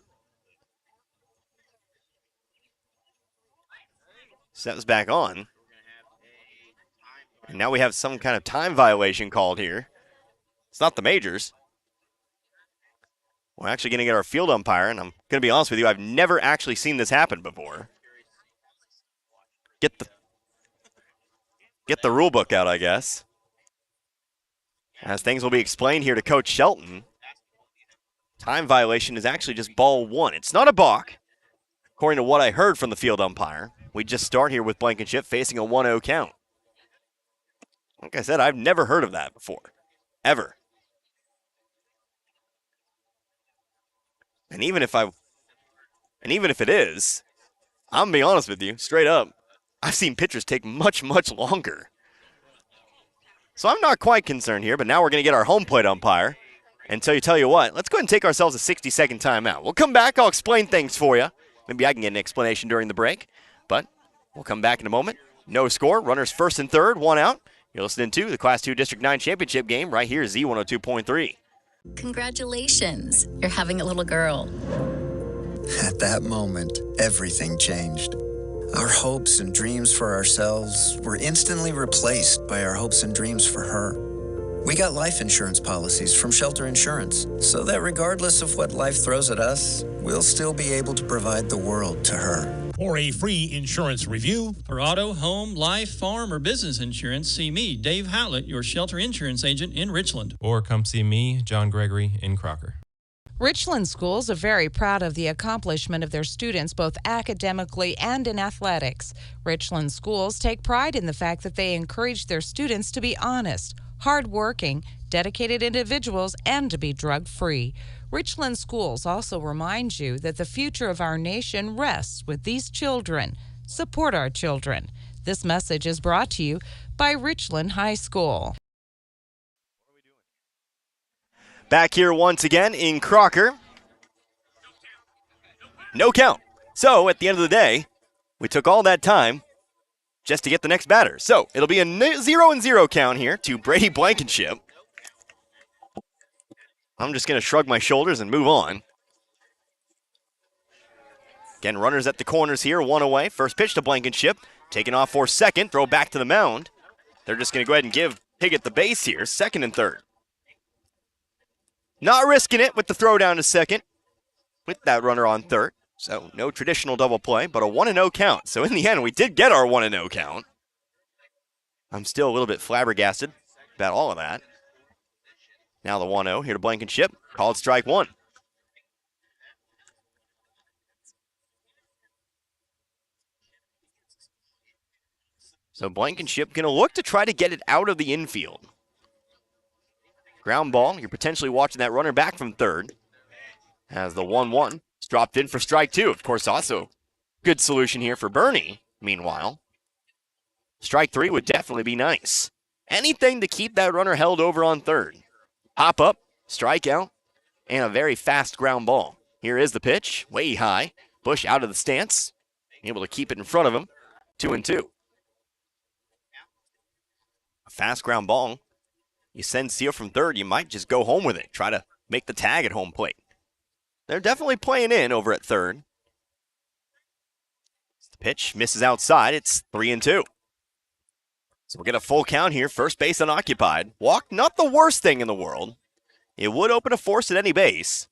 Steps back on. And now we have some kind of time violation called here. It's not the majors. We're actually going to get our field umpire, and I'm going to be honest with you, I've never actually seen this happen before. Get the rule book out, I guess. As things will be explained here to Coach Shelton. Time violation is actually just ball one. It's not a balk, according to what I heard from the field umpire. We just start here with Blankenship facing a 1-0 count. Like I said, I've never heard of that before, ever. And even if it is, I'm gonna be honest with you, straight up, I've seen pitchers take much, much longer. So I'm not quite concerned here, but now we're gonna get our home plate umpire. And so tell you what, let's go ahead and take ourselves a 60-second timeout. We'll come back, I'll explain things for you. Maybe I can get an explanation during the break, but we'll come back in a moment. No score, runners first and third, one out. You're listening to the Class 2 District 9 Championship game right here, Z102.3. Congratulations, you're having a little girl. At that moment, everything changed. Our hopes and dreams for ourselves were instantly replaced by our hopes and dreams for her. We got life insurance policies from Shelter Insurance, so that regardless of what life throws at us, we'll still be able to provide the world to her. For a free insurance review, for auto, home, life, farm, or business insurance, see me, Dave Howlett, your Shelter Insurance agent in Richland. Or come see me, John Gregory, in Crocker. Richland schools are very proud of the accomplishment of their students both academically and in athletics. Richland schools take pride in the fact that they encourage their students to be honest, hardworking, dedicated individuals, and to be drug-free. Richland schools also remind you that the future of our nation rests with these children. Support our children. This message is brought to you by Richland High School. Back here once again in Crocker. No count. So at the end of the day, we took all that time just to get the next batter. So it'll be a 0-0 count here to Brady Blankenship. I'm just going to shrug my shoulders and move on. Again, runners at the corners here, one away. First pitch to Blankenship. Taking off for second, throw back to the mound. They're just going to go ahead and give Piggott the base here, second and third. Not risking it with the throw down to second with that runner on third. So no traditional double play, but a 1-0 count. So in the end, we did get our 1-0 count. I'm still a little bit flabbergasted about all of that. Now the 1-0 here to Blankenship. Called strike one. So Blankenship going to look to try to get it out of the infield. Ground ball. You're potentially watching that runner back from third. As the 1-1 is dropped in for strike two. Of course, also good solution here for Bernie, meanwhile. Strike three would definitely be nice. Anything to keep that runner held over on third. Hop up, strike out, and a very fast ground ball. Here is the pitch, way high. Bush out of the stance, able to keep it in front of him. 2-2. A fast ground ball you send Seal from third, you might just go home with it. Try to make the tag at home plate. They're definitely playing in over at third. The pitch misses outside. It's 3-2. So we'll get a full count here. First base unoccupied. Walk, not the worst thing in the world. It would open a force at any base.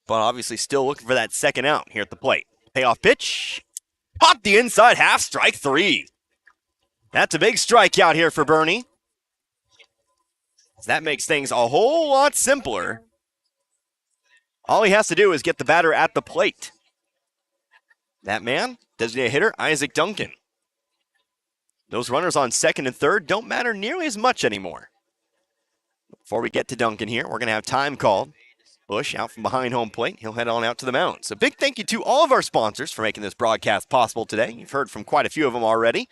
But obviously still looking for that second out here at the plate. Payoff pitch. Popped the inside half, strike 3. That's a big strikeout here for Bernie. That makes things a whole lot simpler. All he has to do is get the batter at the plate. That man, designated hitter, Isaac Duncan. Those runners on second and third don't matter nearly as much anymore. Before we get to Duncan here, we're going to have time called. Bush out from behind home plate. He'll head on out to the mound. So big thank you to all of our sponsors for making this broadcast possible today. You've heard from quite a few of them already.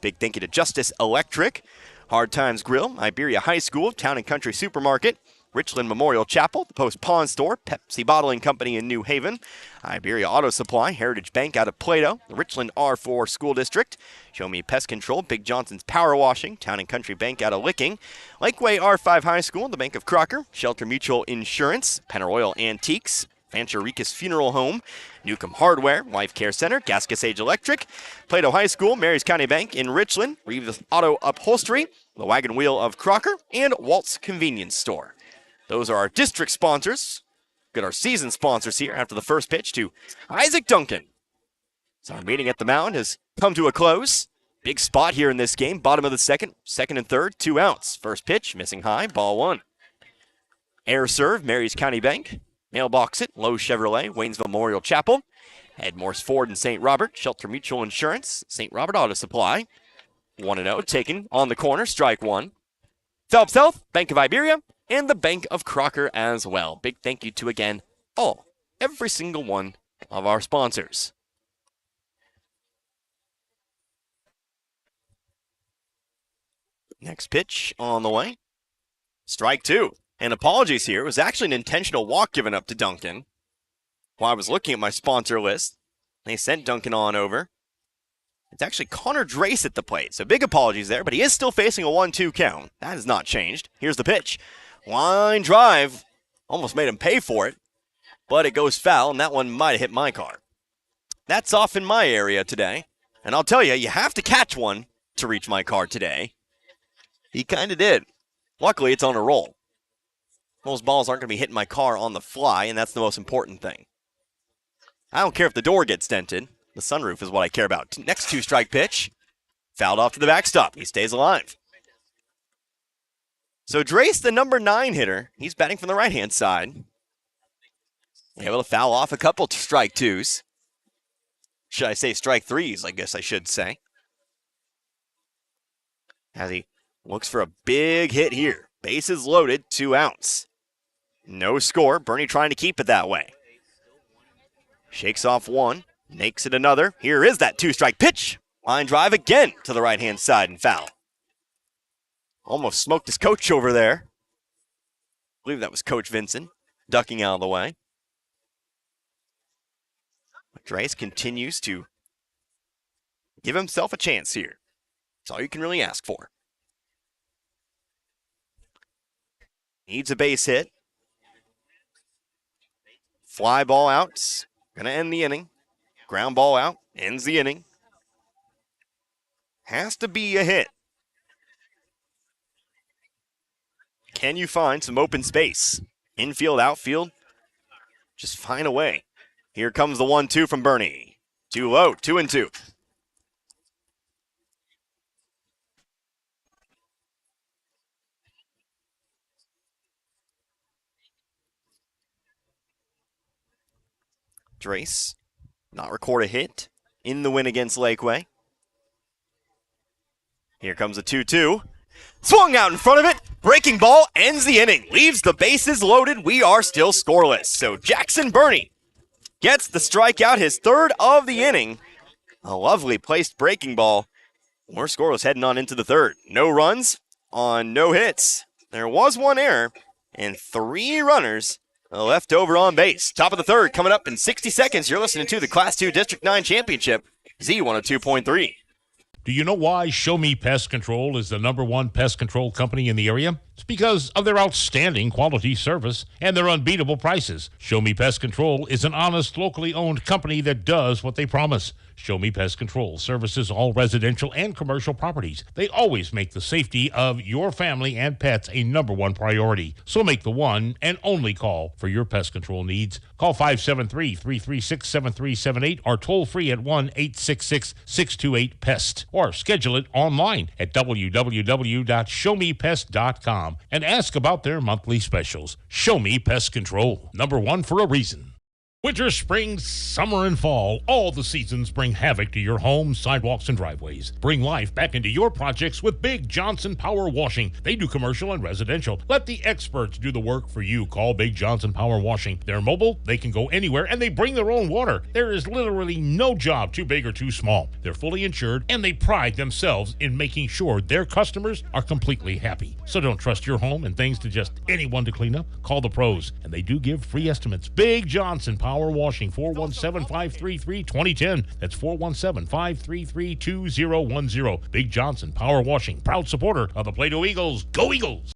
Big thank you to Justice Electric, Hard Times Grill, Iberia High School, Town and Country Supermarket, Richland Memorial Chapel, the Post Pawn Store, Pepsi Bottling Company in New Haven, Iberia Auto Supply, Heritage Bank out of Plato, the Richland R4 School District, Show Me Pest Control, Big Johnson's Power Washing, Town and Country Bank out of Licking, Lakeway R5 High School, the Bank of Crocker, Shelter Mutual Insurance, Pennaroyal Antiques, Fancher Ricas Funeral Home, Newcomb Hardware, Wife Care Center, Gascasage Electric, Plato High School, Marys County Bank in Richland, Reeves Auto Upholstery, the Wagon Wheel of Crocker, and Walt's Convenience Store. Those are our district sponsors. Got our season sponsors here after the first pitch to Isaac Duncan. So our meeting at the mound has come to a close. Big spot here in this game. Bottom of the second and third, 2 outs. First pitch, missing high, ball 1. Air serve, Marys County Bank. Mailbox it, Lowe Chevrolet, Waynesville Memorial Chapel. Head Morse Ford and St. Robert, Shelter Mutual Insurance, St. Robert Auto Supply. 1-0, taken on the corner, strike 1. Phelps Health, Bank of Iberia, and the Bank of Crocker as well. Big thank you to, again, every single one of our sponsors. Next pitch on the way. Strike 2. And apologies here. It was actually an intentional walk given up to Duncan. While I was looking at my sponsor list, they sent Duncan on over. It's actually Connor Drace at the plate, so big apologies there, but he is still facing a 1-2 count. That has not changed. Here's the pitch. Line drive. Almost made him pay for it, but it goes foul, and that one might have hit my car. That's off in my area today, and I'll tell you, you have to catch one to reach my car today. He kind of did. Luckily, it's on a roll. Those balls aren't going to be hitting my car on the fly, and that's the most important thing. I don't care if the door gets dented. The sunroof is what I care about. Next 2-strike pitch. Fouled off to the backstop. He stays alive. So Drace, the number 9 hitter, he's batting from the right-hand side. Able to foul off a couple strike 2s. Should I say strike 3s, I guess I should say. As he looks for a big hit here. Bases loaded, 2 outs. No score. Bernie trying to keep it that way. Shakes off one. Makes it another. Here is that 2-strike pitch. Line drive again to the right-hand side and foul. Almost smoked his coach over there. I believe that was Coach Vincent, ducking out of the way. Drace continues to give himself a chance here. That's all you can really ask for. Needs a base hit. Fly ball out. Gonna end the inning. Ground ball out. Ends the inning. Has to be a hit. Can you find some open space? Infield, outfield. Just find a way. Here comes the 1-2 from Bernie. Too low, 2-2. Drace not record a hit in the win against Lakeway. Here comes a 2-2. Swung out in front of it. Breaking ball ends the inning. Leaves the bases loaded. We are still scoreless. So Jackson Bernie gets the strikeout, his 3rd of the inning. A lovely placed breaking ball. We're scoreless heading on into the 3rd. No runs on no hits. There was 1 error and 3 runners left over on base. Top of the 3rd coming up in 60 seconds. You're listening to the Class 2 District 9 Championship, Z102.3. Do you know why Show Me Pest Control is the #1 pest control company in the area? It's because of their outstanding quality service and their unbeatable prices. Show Me Pest Control is an honest, locally owned company that does what they promise. Show Me Pest Control services all residential and commercial properties. They always make the safety of your family and pets a #1 priority. So make the one and only call for your pest control needs. Call 573-336-7378 or toll free at 1-866-628-PEST or schedule it online at www.showmepest.com and ask about their monthly specials. Show Me Pest Control, #1 for a reason. Winter, spring, summer, and fall, all the seasons bring havoc to your home, sidewalks, and driveways. Bring life back into your projects with Big Johnson Power Washing. They do commercial and residential. Let the experts do the work for you. Call Big Johnson Power Washing. They're mobile, they can go anywhere, and they bring their own water. There is literally no job too big or too small. They're fully insured, and they pride themselves in making sure their customers are completely happy. So don't trust your home and things to just anyone to clean up. Call the pros, and they do give free estimates. Big Johnson Power Washing, 417-533-2010. That's 417-533-2010. Big Johnson Power Washing, proud supporter of the Plato Eagles. Go Eagles!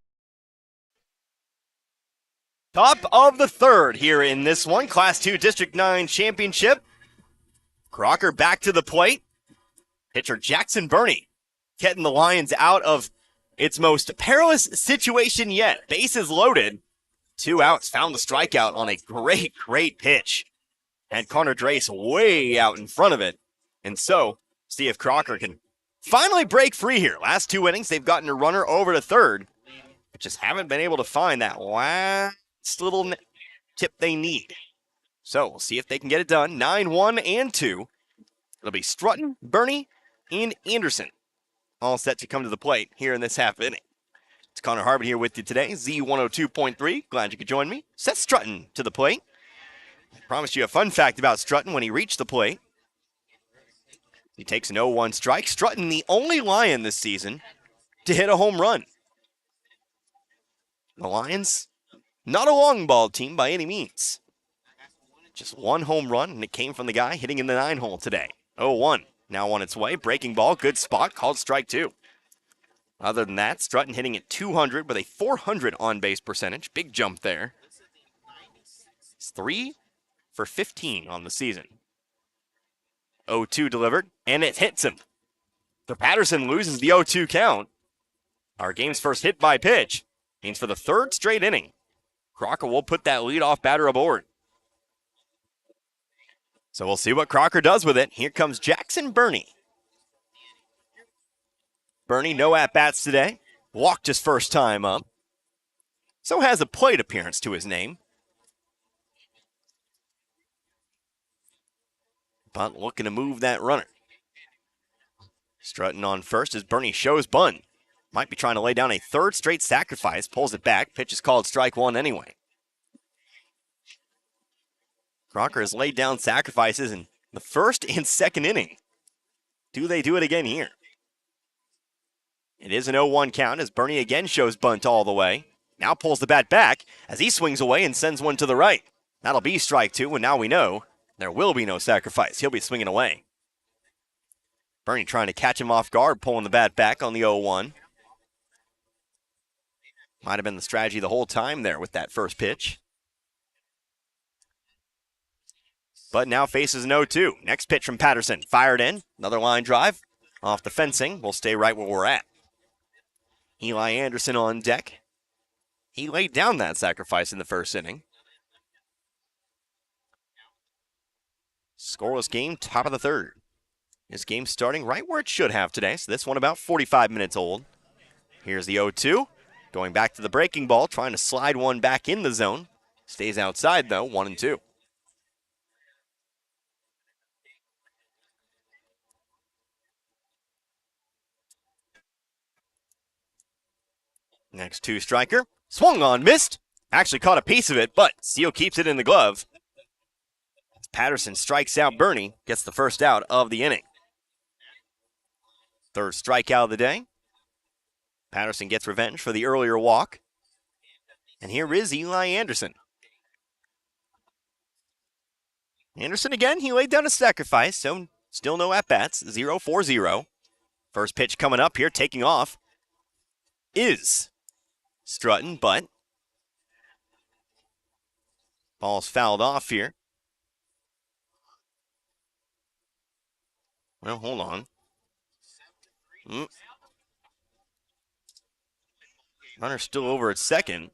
Top of the third here in this one, Class 2 District 9 Championship. Crocker back to the plate. Pitcher Jackson Burney getting the Lions out of its most perilous situation yet. Bases loaded. 2 outs, found the strikeout on a great pitch. Had Connor Drace way out in front of it. And so, see if Crocker can finally break free here. Last 2 innings, they've gotten a runner over to third, but just haven't been able to find that last little tip they need. So, we'll see if they can get it done. 9-1 and 2. It'll be Strutton, Burney, and Anderson all set to come to the plate here in this half inning. It's Connor Harbin here with you today, Z102.3. Glad you could join me. Seth Strutton to the plate. I promised you a fun fact about Strutton when he reached the plate. He takes an 0-1 strike. Strutton, the only Lion this season to hit a home run. The Lions, not a long ball team by any means. Just 1 home run, and it came from the guy hitting in the 9-hole today. 0-1, now on its way. Breaking ball, good spot, called strike 2. Other than that, Strutton hitting at 200 with a 400 on-base percentage. Big jump there. It's 3 for 15 on the season. 0-2 delivered, and it hits him. So Patterson loses the 0-2 count. Our game's first hit by pitch means for the 3rd straight inning, Crocker will put that leadoff batter aboard. So we'll see what Crocker does with it. Here comes Jackson Burney. Burney, no at-bats today. Walked his first time up. So has a plate appearance to his name. But looking to move that runner. Strutting on first as Burney shows bunt. Might be trying to lay down a 3rd straight sacrifice. Pulls it back. Pitch is called strike 1 anyway. Crocker has laid down sacrifices in the 1st and 2nd inning. Do they do it again here? It is an 0-1 count as Burney again shows bunt all the way. Now pulls the bat back as he swings away and sends one to the right. That'll be strike 2, and now we know there will be no sacrifice. He'll be swinging away. Burney trying to catch him off guard, pulling the bat back on the 0-1. Might have been the strategy the whole time there with that first pitch. But now faces an 0-2. Next pitch from Patterson. Fired in. Another line drive. Off the fencing. We'll stay right where we're at. Eli Anderson on deck. He laid down that sacrifice in the 1st inning. Scoreless game, top of the 3rd. This game starting right where it should have today. So this one about 45 minutes old. Here's the 0-2. Going back to the breaking ball, trying to slide one back in the zone. Stays outside though, 1-2. Next 2 striker. Swung on, missed. Actually caught a piece of it, but Seal keeps it in the glove. Patterson strikes out Burney, gets the first out of the inning. 3rd strikeout of the day. Patterson gets revenge for the earlier walk. And here is Eli Anderson. Anderson again, he laid down a sacrifice, so still no at-bats, 0-4-0. First pitch coming up here, taking off is Strutton, but ball's fouled off here. Well, hold on. Runner's still over at second.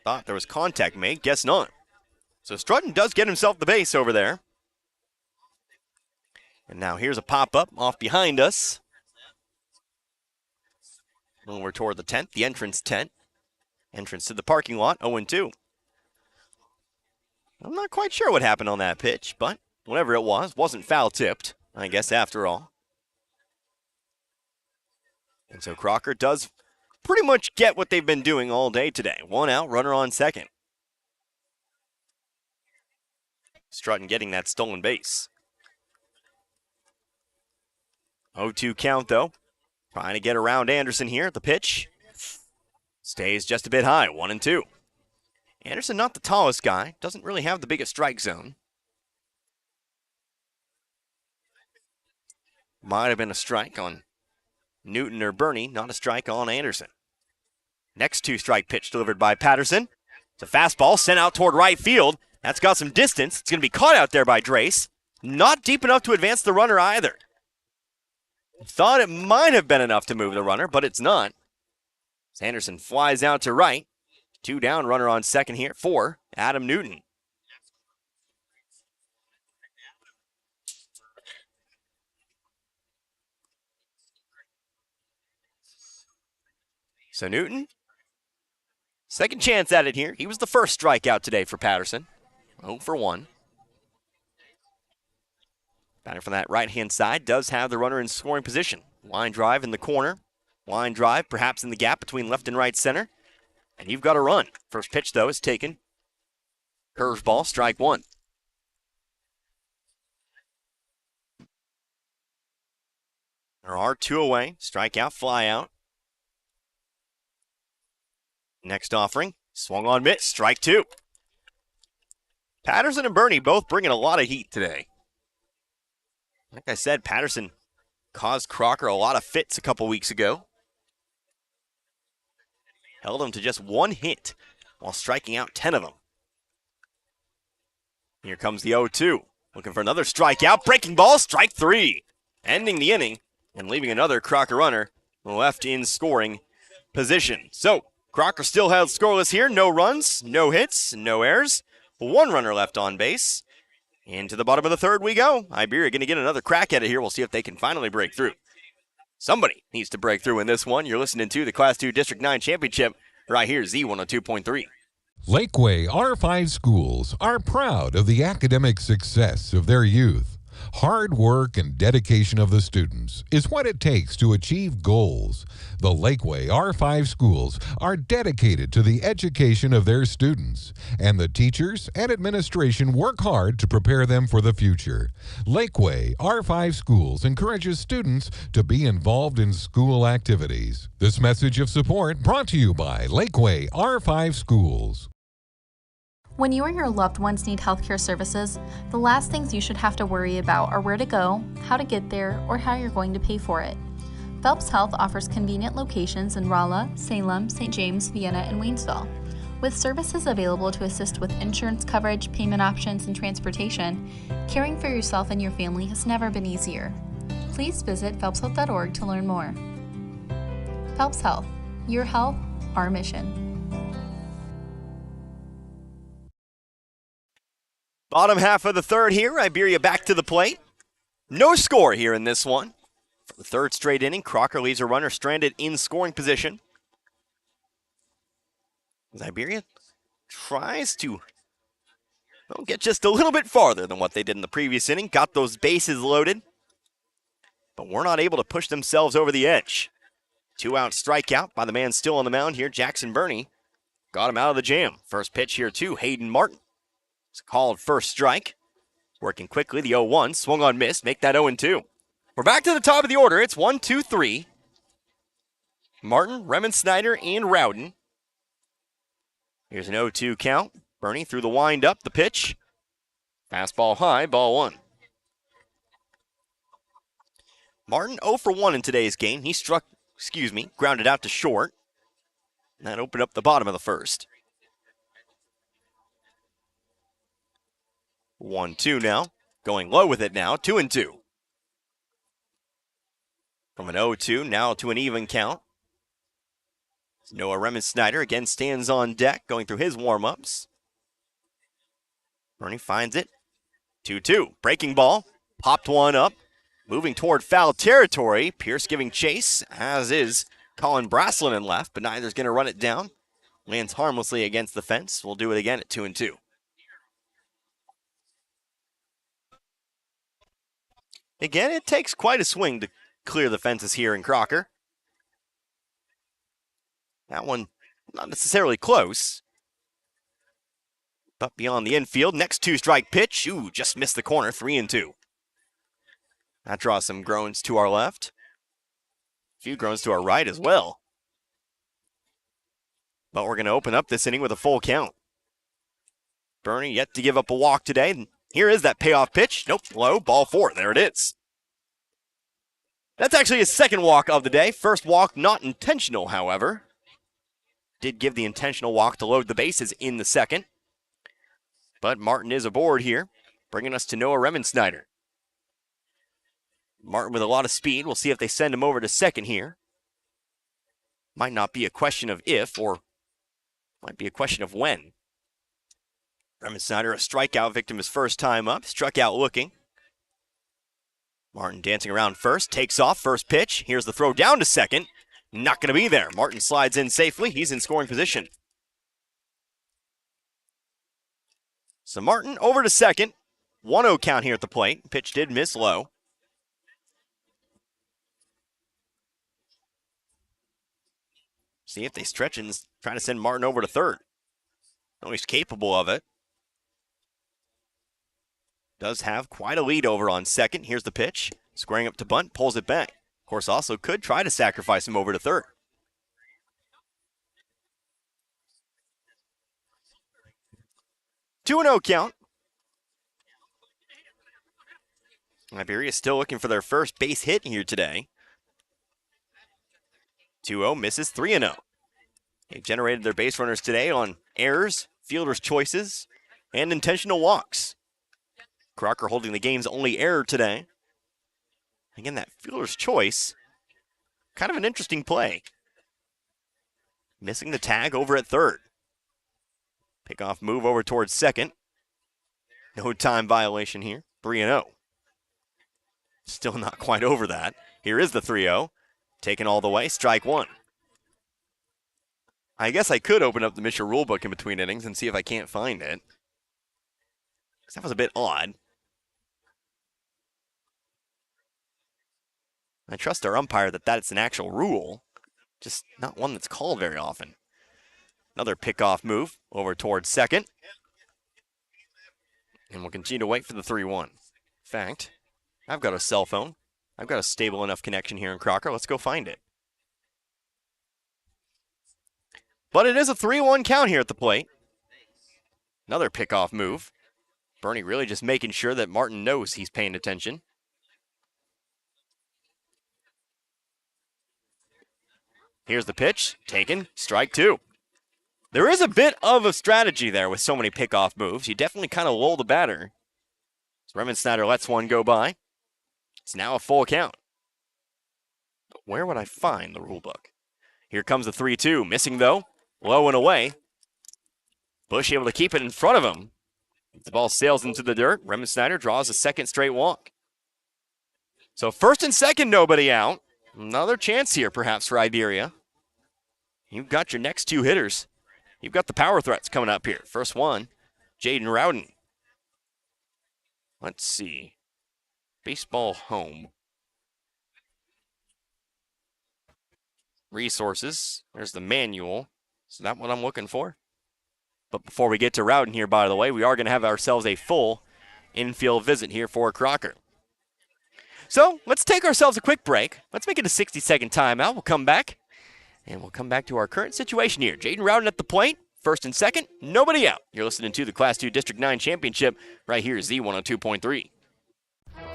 Thought there was contact made, guess not. So Strutton does get himself the base over there. And now here's a pop-up off behind us. Over toward the 10th, the entrance tent. Entrance to the parking lot, 0-2. I'm not quite sure what happened on that pitch, but whatever it was, wasn't foul-tipped, I guess, after all. And so Crocker does pretty much get what they've been doing all day today. One out, runner on second. Strutton getting that stolen base. 0-2 count, though. Trying to get around Anderson here. The pitch stays just a bit high, 1-2. Anderson, not the tallest guy. Doesn't really have the biggest strike zone. Might have been a strike on Newton or Bernie, not a strike on Anderson. Next 2-strike pitch delivered by Patterson. It's a fastball sent out toward right field. That's got some distance. It's going to be caught out there by Drace. Not deep enough to advance the runner either. Thought it might have been enough to move the runner, but it's not. Anderson flies out to right. 2 down, runner on second here for Adam Newton. So Newton, second chance at it here. He was the first strikeout today for Patterson. 0 for 1. Batter from that right-hand side does have the runner in scoring position. Line drive in the corner. Line drive perhaps in the gap between left and right center. And you've got a run. First pitch, though, is taken. Curveball, strike 1. There are 2 away. Strikeout, fly out. Next offering, swung on miss, strike 2. Patterson and Bernie both bringing a lot of heat today. Like I said, Patterson caused Crocker a lot of fits a couple weeks ago. Held him to just 1 hit while striking out 10 of them. Here comes the 0-2. Looking for another strikeout. Breaking ball, strike 3. Ending the inning and leaving another Crocker runner left in scoring position. So, Crocker still held scoreless here. No runs, no hits, no errors. 1 runner left on base. Into the bottom of the 3rd we go. Iberia going to get another crack at it here. We'll see if they can finally break through. Somebody needs to break through in this one. You're listening to the Class 2 District 9 Championship right here, Z102.3. Lakeway R5 schools are proud of the academic success of their youth. Hard work and dedication of the students is what it takes to achieve goals. The Lakeway R5 schools are dedicated to the education of their students, and the teachers and administration work hard to prepare them for the future. Lakeway R5 schools encourages students to be involved in school activities. This message of support brought to you by Lakeway R5 schools. When you or your loved ones need healthcare services, the last things you should have to worry about are where to go, how to get there, or how you're going to pay for it. Phelps Health offers convenient locations in Rolla, Salem, St. James, Vienna, and Waynesville. With services available to assist with insurance coverage, payment options, and transportation, caring for yourself and your family has never been easier. Please visit phelpshealth.org to learn more. Phelps Health, your health, our mission. Bottom half of the 3rd here, Iberia back to the plate. No score here in this one. For the 3rd straight inning, Crocker leaves a runner stranded in scoring position. As Iberia tries to get just a little bit farther than what they did in the previous inning. Got those bases loaded, but we're not able to push themselves over the edge. 2-out strikeout by the man still on the mound here, Jackson Burney. Got him out of the jam. First pitch here to Hayden Martin. It's called first strike. Working quickly, the 0-1. Swung on miss. Make that 0-2. We're back to the top of the order. It's 1, 2, 3. Martin, Remmen Snyder, and Rowden. Here's an 0-2 count. Burney through the windup. The pitch. Fastball high, ball 1. Martin 0 for 1 in today's game. He grounded out to short. And that opened up the bottom of the first. 1-2 now. Going low with it now. 2-2. From an 0-2 now to an even count. Noah Remensnyder again stands on deck, going through his warm-ups. Bernie finds it. 2-2. Breaking ball. Popped one up. Moving toward foul territory. Pierce giving chase, as is Colin Braslin in left, but neither's going to run it down. Lands harmlessly against the fence. We'll do it again at 2-2. Again, it takes quite a swing to clear the fences here in Crocker. That one not necessarily close. But beyond the infield, next 2-strike pitch. Ooh, just missed the corner, 3-2. That draws some groans to our left. A few groans to our right as well. But we're going to open up this inning with a full count. Bernie yet to give up a walk today. Here is that payoff pitch. Nope, low, ball 4. There it is. That's actually his second walk of the day. First walk not intentional, however. Did give the intentional walk to load the bases in the second. But Martin is aboard here, bringing us to Noah Remensnyder. Martin with a lot of speed. We'll see if they send him over to second here. Might not be a question of if, or might be a question of when. Remensnyder, a strikeout victim his first time up. Struck out looking. Martin dancing around first. Takes off. First pitch. Here's the throw down to second. Not going to be there. Martin slides in safely. He's in scoring position. So Martin over to second. 1-0 count here at the plate. Pitch did miss low. See if they stretch and try to send Martin over to third. No, he's capable of it. Does have quite a lead over on second. Here's the pitch. Squaring up to bunt, pulls it back. Of course, also could try to sacrifice him over to third. 2-0 count. Iberia still looking for their first base hit here today. 2-0 misses, 3-0. They've generated their base runners today on errors, fielders' choices, and intentional walks. Crocker holding the game's only error today. Again, that fielder's choice, kind of an interesting play. Missing the tag over at third. Pickoff move over towards second. No time violation here, 3-0. Still not quite over that. Here is the 3-0. Taken all the way, strike one. I guess I could open up the Misha rulebook in between innings and see if I can't find it. Because that was a bit odd. I trust our umpire that that's an actual rule, just not one that's called very often. Another pickoff move over towards second. And we'll continue to wait for the 3-1. In fact, I've got a cell phone. I've got a stable enough connection here in Crocker. Let's go find it. But it is a 3-1 count here at the plate. Another pickoff move. Bernie really just making sure that Martin knows he's paying attention. Here's the pitch. Taken. Strike two. There is a bit of a strategy there with so many pickoff moves. You definitely kind of lull the batter. So Remensnyder lets one go by. It's now a full count. But where would I find the rule book? Here comes the 3-2. Missing, though. Low and away. Bush able to keep it in front of him. The ball sails into the dirt. Remensnyder draws a second straight walk. So first and second, nobody out. Another chance here, perhaps, for Iberia. You've got your next two hitters. You've got the power threats coming up here. First one, Jaden Rowden. Let's see. Baseball home. Resources. There's the manual. Is that what I'm looking for? But before we get to Rowden here, by the way, we are going to have ourselves a full infield visit here for Crocker. So let's take ourselves a quick break. Let's make it a 60-second timeout. We'll come back, and we'll come back to our current situation here. Jaden Rowden at the plate, first and second, nobody out. You're listening to the Class II District 9 Championship right here, Z102.3.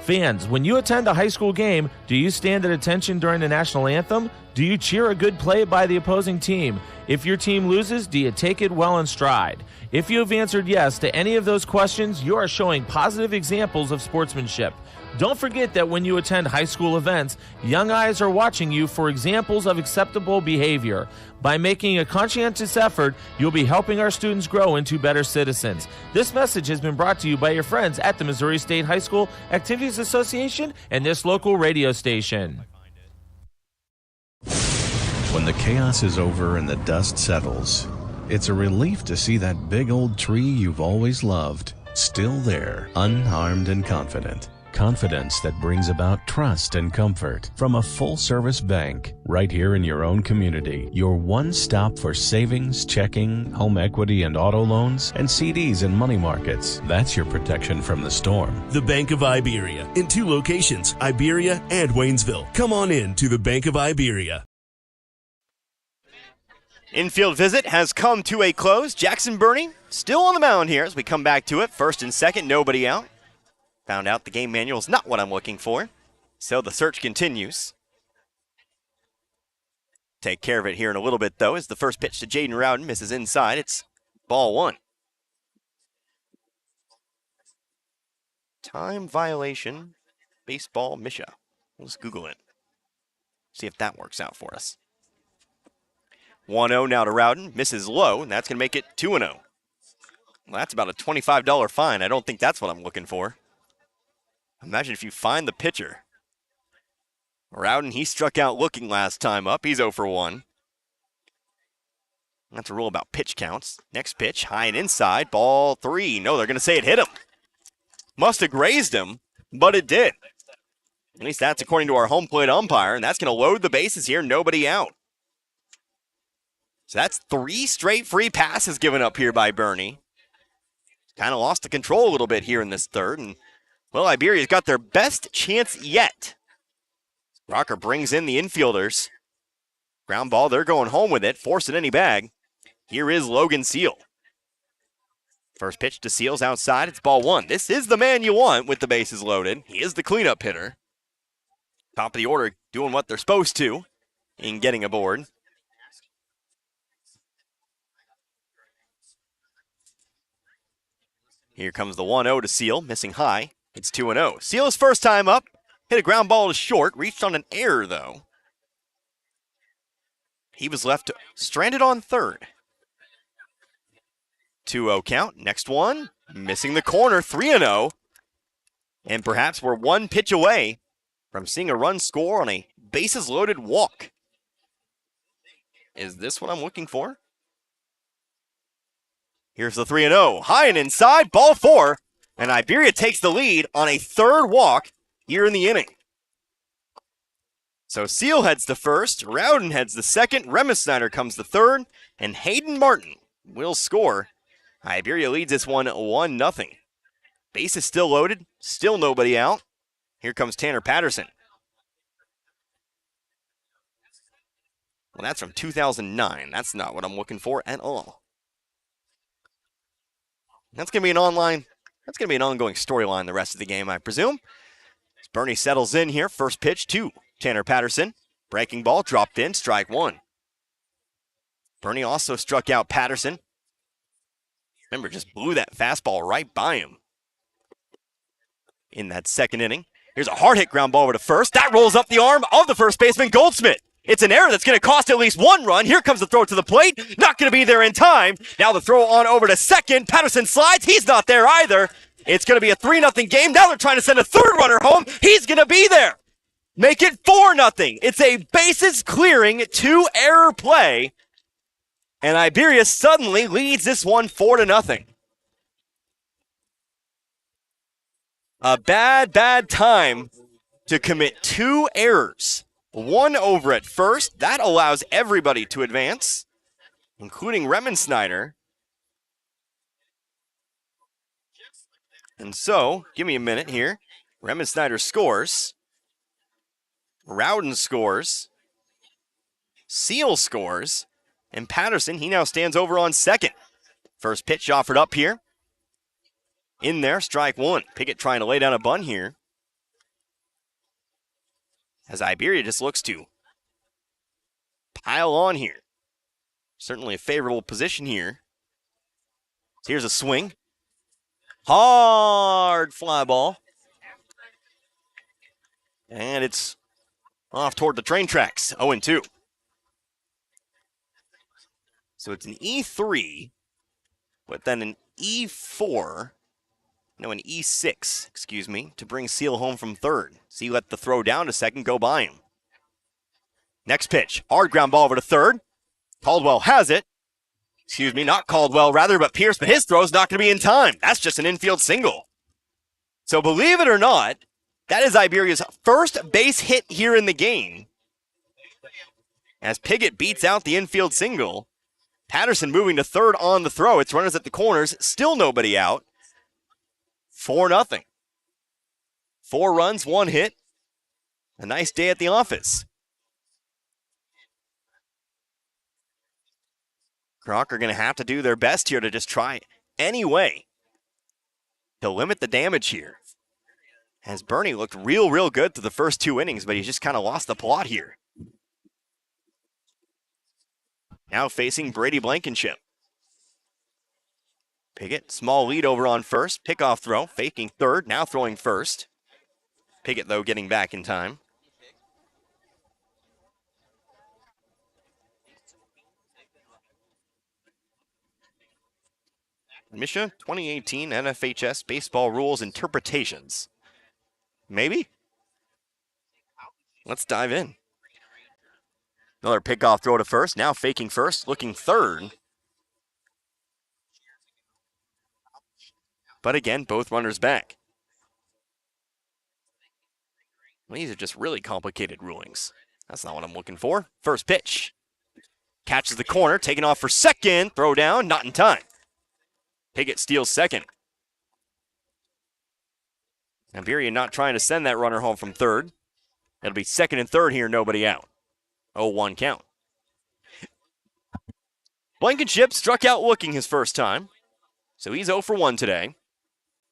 Fans, when you attend a high school game, do you stand at attention during the national anthem? Do you cheer a good play by the opposing team? If your team loses, do you take it well in stride? If you have answered yes to any of those questions, you are showing positive examples of sportsmanship. Don't forget that when you attend high school events, young eyes are watching you for examples of acceptable behavior. By making a conscientious effort, you'll be helping our students grow into better citizens. This message has been brought to you by your friends at the Missouri State High School Activities Association and this local radio station. When the chaos is over and the dust settles, it's a relief to see that big old tree you've always loved still there, unharmed and confident. Confidence that brings about trust and comfort from a full-service bank right here in your own community. Your one stop for savings, checking, home equity and auto loans, and CDs and money markets. That's your protection from the storm. The Bank of Iberia in 2 locations, Iberia and Waynesville. Come on in to the Bank of Iberia. Infield visit has come to a close. Jackson Burney still on the mound here as we come back to it. First and second, nobody out. Found out the game manual is not what I'm looking for, so the search continues. Take care of it here in a little bit, though, as the first pitch to Jaden Rowden misses inside. It's ball 1. Time violation, baseball Misha. Let's Google it. See if that works out for us. 1-0 now to Rowden, misses low, and that's going to make it 2-0. Well, that's about a $25 fine. I don't think that's what I'm looking for. Imagine if you find the pitcher. Rowden, he struck out looking last time up. He's 0 for 1. That's a rule about pitch counts. Next pitch, high and inside, ball 3. No, they're going to say it hit him. Must have grazed him, but it did. At least that's according to our home plate umpire, and that's going to load the bases here, nobody out. So that's 3 straight free passes given up here by Burney. Kind of lost the control a little bit here in this third, and well, Iberia's got their best chance yet. Crocker brings in the infielders. Ground ball, they're going home with it, forcing any bag. Here is Logan Seal. First pitch to Seals outside, it's ball 1. This is the man you want with the bases loaded. He is the cleanup hitter. Top of the order doing what they're supposed to in getting aboard. Here comes the 1-0 to Seal, missing high. It's 2-0. Seal's first time up. Hit a ground ball to short. Reached on an error, though. He was left stranded on third. 2-0 count. Next one. Missing the corner. 3-0. And perhaps we're one pitch away from seeing a run score on a bases-loaded walk. Is this what I'm looking for? Here's the 3-0. High and inside. Ball 4. And Iberia takes the lead on a third walk here in the inning. So Seal heads the first, Rowden heads the second, Remensnyder comes the third, and Hayden Martin will score. Iberia leads this one 1-0. Base is still loaded, still nobody out. Here comes Tanner Patterson. Well, that's from 2009. That's not what I'm looking for at all. That's going to be an ongoing storyline the rest of the game, I presume. As Burney settles in here, first pitch to Tanner Patterson. Breaking ball, dropped in, strike 1. Burney also struck out Patterson. Remember, just blew that fastball right by him in that second inning. Here's a hard hit ground ball over to first. That rolls up the arm of the first baseman, Goldsmith. It's an error that's going to cost at least 1 run. Here comes the throw to the plate. Not going to be there in time. Now the throw on over to second. Patterson slides. He's not there either. It's going to be a 3-0 game. Now they're trying to send a third runner home. He's going to be there. Make it 4-0. It's a bases clearing 2-error play. And Iberia suddenly leads this one 4-0. A bad time to commit 2 errors. 1 over at first. That allows everybody to advance, including Remensnyder. And so, give me a minute here. Remensnyder scores. Rowden scores. Seal scores. And Patterson, he now stands over on second. First pitch offered up here. In there, strike 1. Pickett trying to lay down a bunt here. as Iberia just looks to pile on here. Certainly a favorable position here. So here's a swing. Hard fly ball. And it's off toward the train tracks. 0-2. So it's an E3, but then an E4. No, an E6, excuse me, to bring Seal home from third. So you let the throw down to second go by him. Next pitch. Hard ground ball over to third. Caldwell has it. Excuse me, not Caldwell, rather, but Pierce, but his throw's not going to be in time. That's just an infield single. So believe it or not, that is Iberia's first base hit here in the game. As Piggott beats out the infield single. Patterson moving to third on the throw. It's runners at the corners, still nobody out. 4-0. 4 runs, 1 hit. A nice day at the office. Crocker going to have to do their best here to just try anyway to limit the damage here. As Bernie looked real good through the first 2 innings, but he's just kind of lost the plot here. Now facing Brady Blankenship. Piggott, small lead over on first. Pickoff throw, faking third, now throwing first. Piggott, though, getting back in time. Misha, 2018 NFHS Baseball Rules Interpretations. Maybe? Let's dive in. Another pickoff throw to first, now faking first, looking third. But again, both runners back. Well, these are just really complicated rulings. That's not what I'm looking for. First pitch. Catches the corner, taking off for second. Throw down, not in time. Piggott steals second. Iberia not trying to send that runner home from third. It'll be second and third here, nobody out. 0-1 count. Blankenship struck out looking his first time. So he's 0 for 1 today.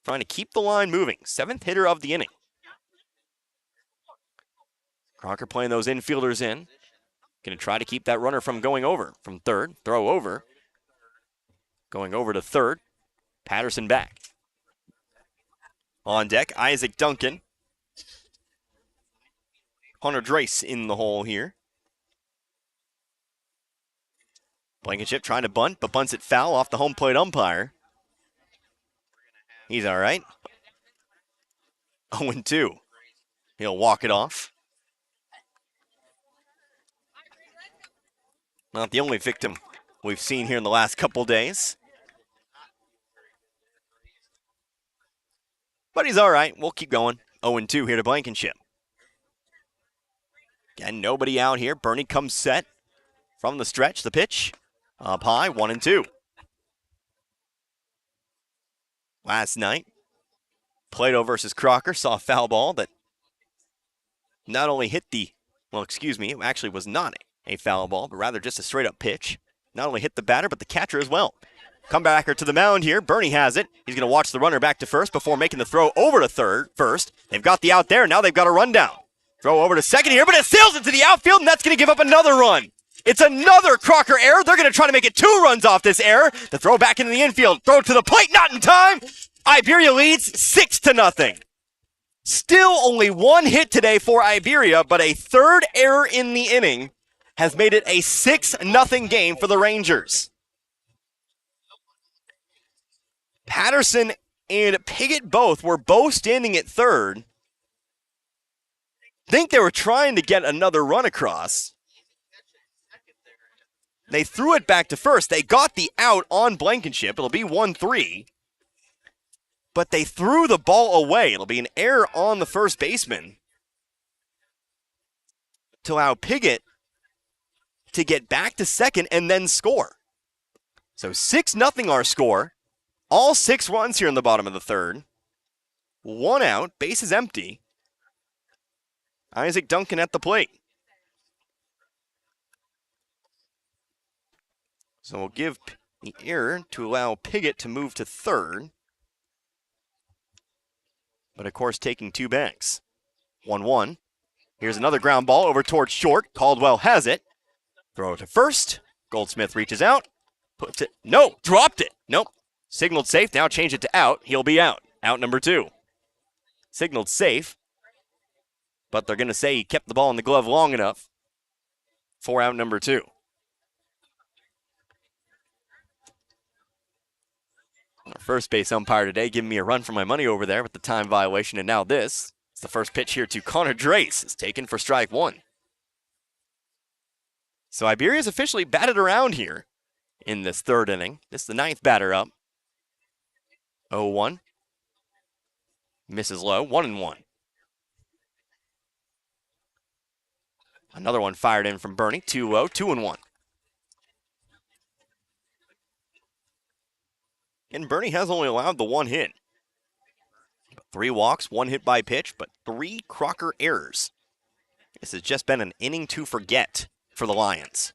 Trying to keep the line moving. 7th hitter of the inning. Crocker playing those infielders in. Going to try to keep that runner from going over. From third, throw over. Going over to third. Patterson back. On deck, Isaac Duncan. Hunter Drace in the hole here. Blankenship trying to bunt, but bunts it foul off the home plate umpire. He's all right. 0-2. He'll walk it off. Not the only victim we've seen here in the last couple days. But he's all right. We'll keep going. 0-2 here to Blankenship. Again, nobody out here. Bernie comes set from the stretch. The pitch up high, 1-2. Last night, Plato versus Crocker saw a foul ball that not only hit the, well, excuse me, it actually was not a foul ball, but rather just a straight-up pitch. Not only hit the batter, but the catcher as well. Comebacker to the mound here. Bernie has it. He's going to watch the runner back to first before making the throw over to first. They've got the out there. Now they've got a rundown. Throw over to second here, but it sails into the outfield, and that's going to give up another run. It's another Crocker error. They're going to try to make it 2 runs off this error. The throw back into the infield. Throw to the plate, not in time. Iberia leads 6-0. Still only 1 hit today for Iberia, but a 3rd error in the inning has made it a 6-0 game for the Rangers. Patterson and Piggott were both standing at third. Think they were trying to get another run across. They threw it back to first. They got the out on Blankenship. It'll be 1-3. But they threw the ball away. It'll be an error on the first baseman to allow Piggott to get back to second and then score. So 6-0 our score. All 6 runs here in the bottom of the 3rd. 1 out, base is empty. Isaac Duncan at the plate. So we'll give the error to allow Piggott to move to third. But of course taking 2 bags. 1-1. Here's another ground ball over towards short. Caldwell has it. Throw it to first. Goldsmith reaches out. Puts it. No, dropped it. Nope. Signaled safe. Now change it to out. He'll be out. Out number 2. Signaled safe. But they're going to say he kept the ball in the glove long enough for out number 2. Our first base umpire today giving me a run for my money over there with the time violation, and now this. It's the first pitch here to Connor Drace. It's taken for strike 1. So Iberia's officially batted around here in this third inning. This is the 9th batter up. 0-1. Misses low. 1-1. Another one fired in from Bernie. 2-0. 2-1. And Bernie has only allowed the 1 hit. 3 walks, 1 hit by pitch, but 3 Crocker errors. This has just been an inning to forget for the Lions.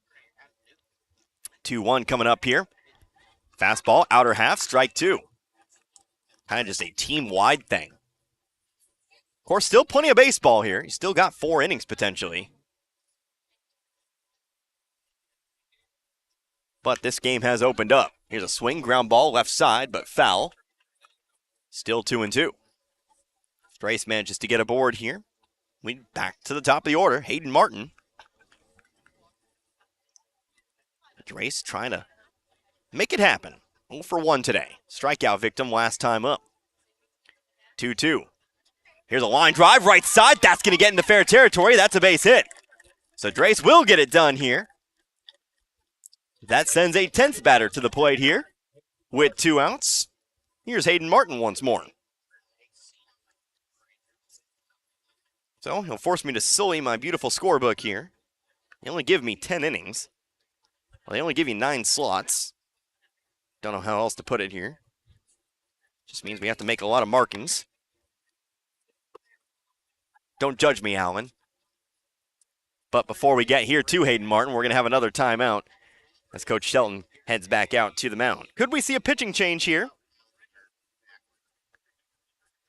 2-1 coming up here. Fastball, outer half, strike 2. Kind of just a team-wide thing. Of course, still plenty of baseball here. You still got 4 innings potentially. But this game has opened up. Here's a swing, ground ball, left side, but foul. Still 2-2. Strace manages to get aboard here. We back to the top of the order. Hayden Martin. Strace trying to make it happen. 0 for 1 today. Strikeout victim last time up. 2-2. Here's a line drive, right side. That's going to get into fair territory. That's a base hit. So Drace will get it done here. That sends a 10th batter to the plate here with 2 outs. Here's Hayden Martin once more. So he'll force me to sully my beautiful scorebook here. They only give me 10 innings. Well, they only give you 9 slots. Don't know how else to put it here. Just means we have to make a lot of markings. Don't judge me, Alvin. But before we get here to Hayden Martin, we're going to have another timeout as Coach Shelton heads back out to the mound. Could we see a pitching change here?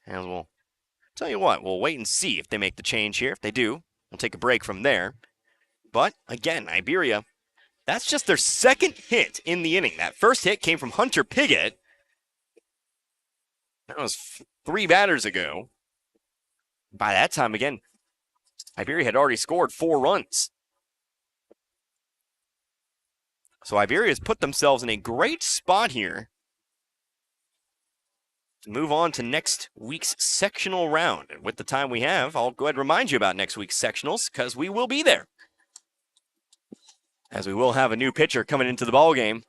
And we'll tell you what, we'll wait and see if they make the change here. If they do, we'll take a break from there. But again, Iberia, that's just their 2nd hit in the inning. That first hit came from Hunter Piggott. That was 3 batters ago. By that time, again, Iberia had already scored 4 runs. So Iberia has put themselves in a great spot here to move on to next week's sectional round. And with the time we have, I'll go ahead and remind you about next week's sectionals because we will be there. As we will have a new pitcher coming into the ballgame.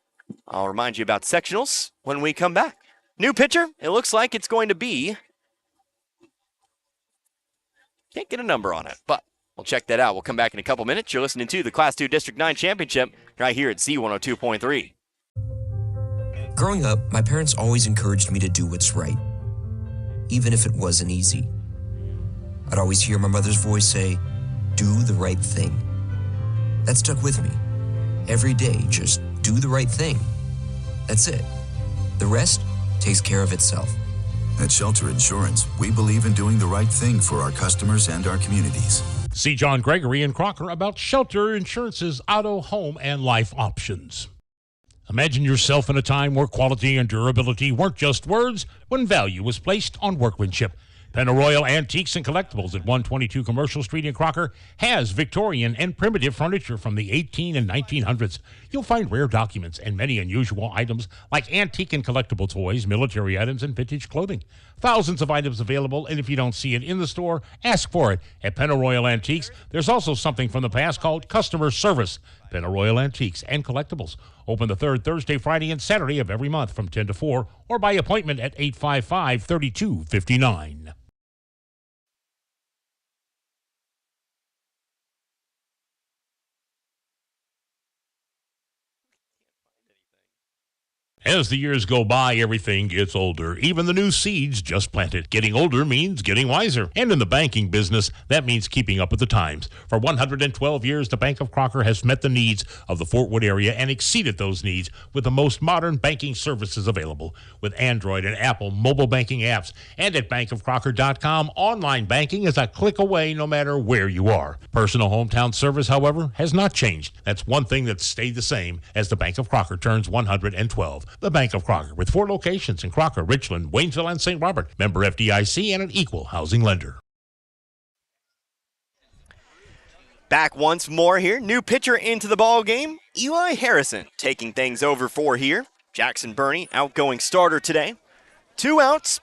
I'll remind you about sectionals when we come back. New pitcher, it looks like it's going to be... Can't get a number on it, but we'll check that out. We'll come back in a couple minutes. You're listening to the Class 2 District 9 Championship right here at Z102.3. Growing up, my parents always encouraged me to do what's right, even if it wasn't easy. I'd always hear my mother's voice say, "Do the right thing." That stuck with me. Every day, just do the right thing. That's it. The rest takes care of itself. At Shelter Insurance, we believe in doing the right thing for our customers and our communities. See John Gregory and Crocker about Shelter Insurance's auto, home, and life options. Imagine yourself in a time where quality and durability weren't just words when value was placed on workmanship. Pennaroyal Antiques and Collectibles at 122 Commercial Street in Crocker has Victorian and primitive furniture from the 18 and 1900s. You'll find rare documents and many unusual items like antique and collectible toys, military items, and vintage clothing. Thousands of items available, and if you don't see it in the store, ask for it at Pennaroyal Antiques. There's also something from the past called customer service. Pennaroyal Antiques and Collectibles. Open the 3rd Thursday, Friday, and Saturday of every month from 10 to 4 or by appointment at 855-3259. As the years go by, everything gets older. Even the new seeds just planted. Getting older means getting wiser. And in the banking business, that means keeping up with the times. For 112 years, the Bank of Crocker has met the needs of the Fort Wood area and exceeded those needs with the most modern banking services available. With Android and Apple mobile banking apps. And at bankofcrocker.com, online banking is a click away no matter where you are. Personal hometown service, however, has not changed. That's one thing that's stayed the same as the Bank of Crocker turns 112. The Bank of Crocker, with 4 locations in Crocker, Richland, Waynesville, and St. Robert. Member FDIC and an equal housing lender. Back once more here. New pitcher into the ball game. Eli Harrison taking things over for here. Jackson Burney, outgoing starter today. 2 outs.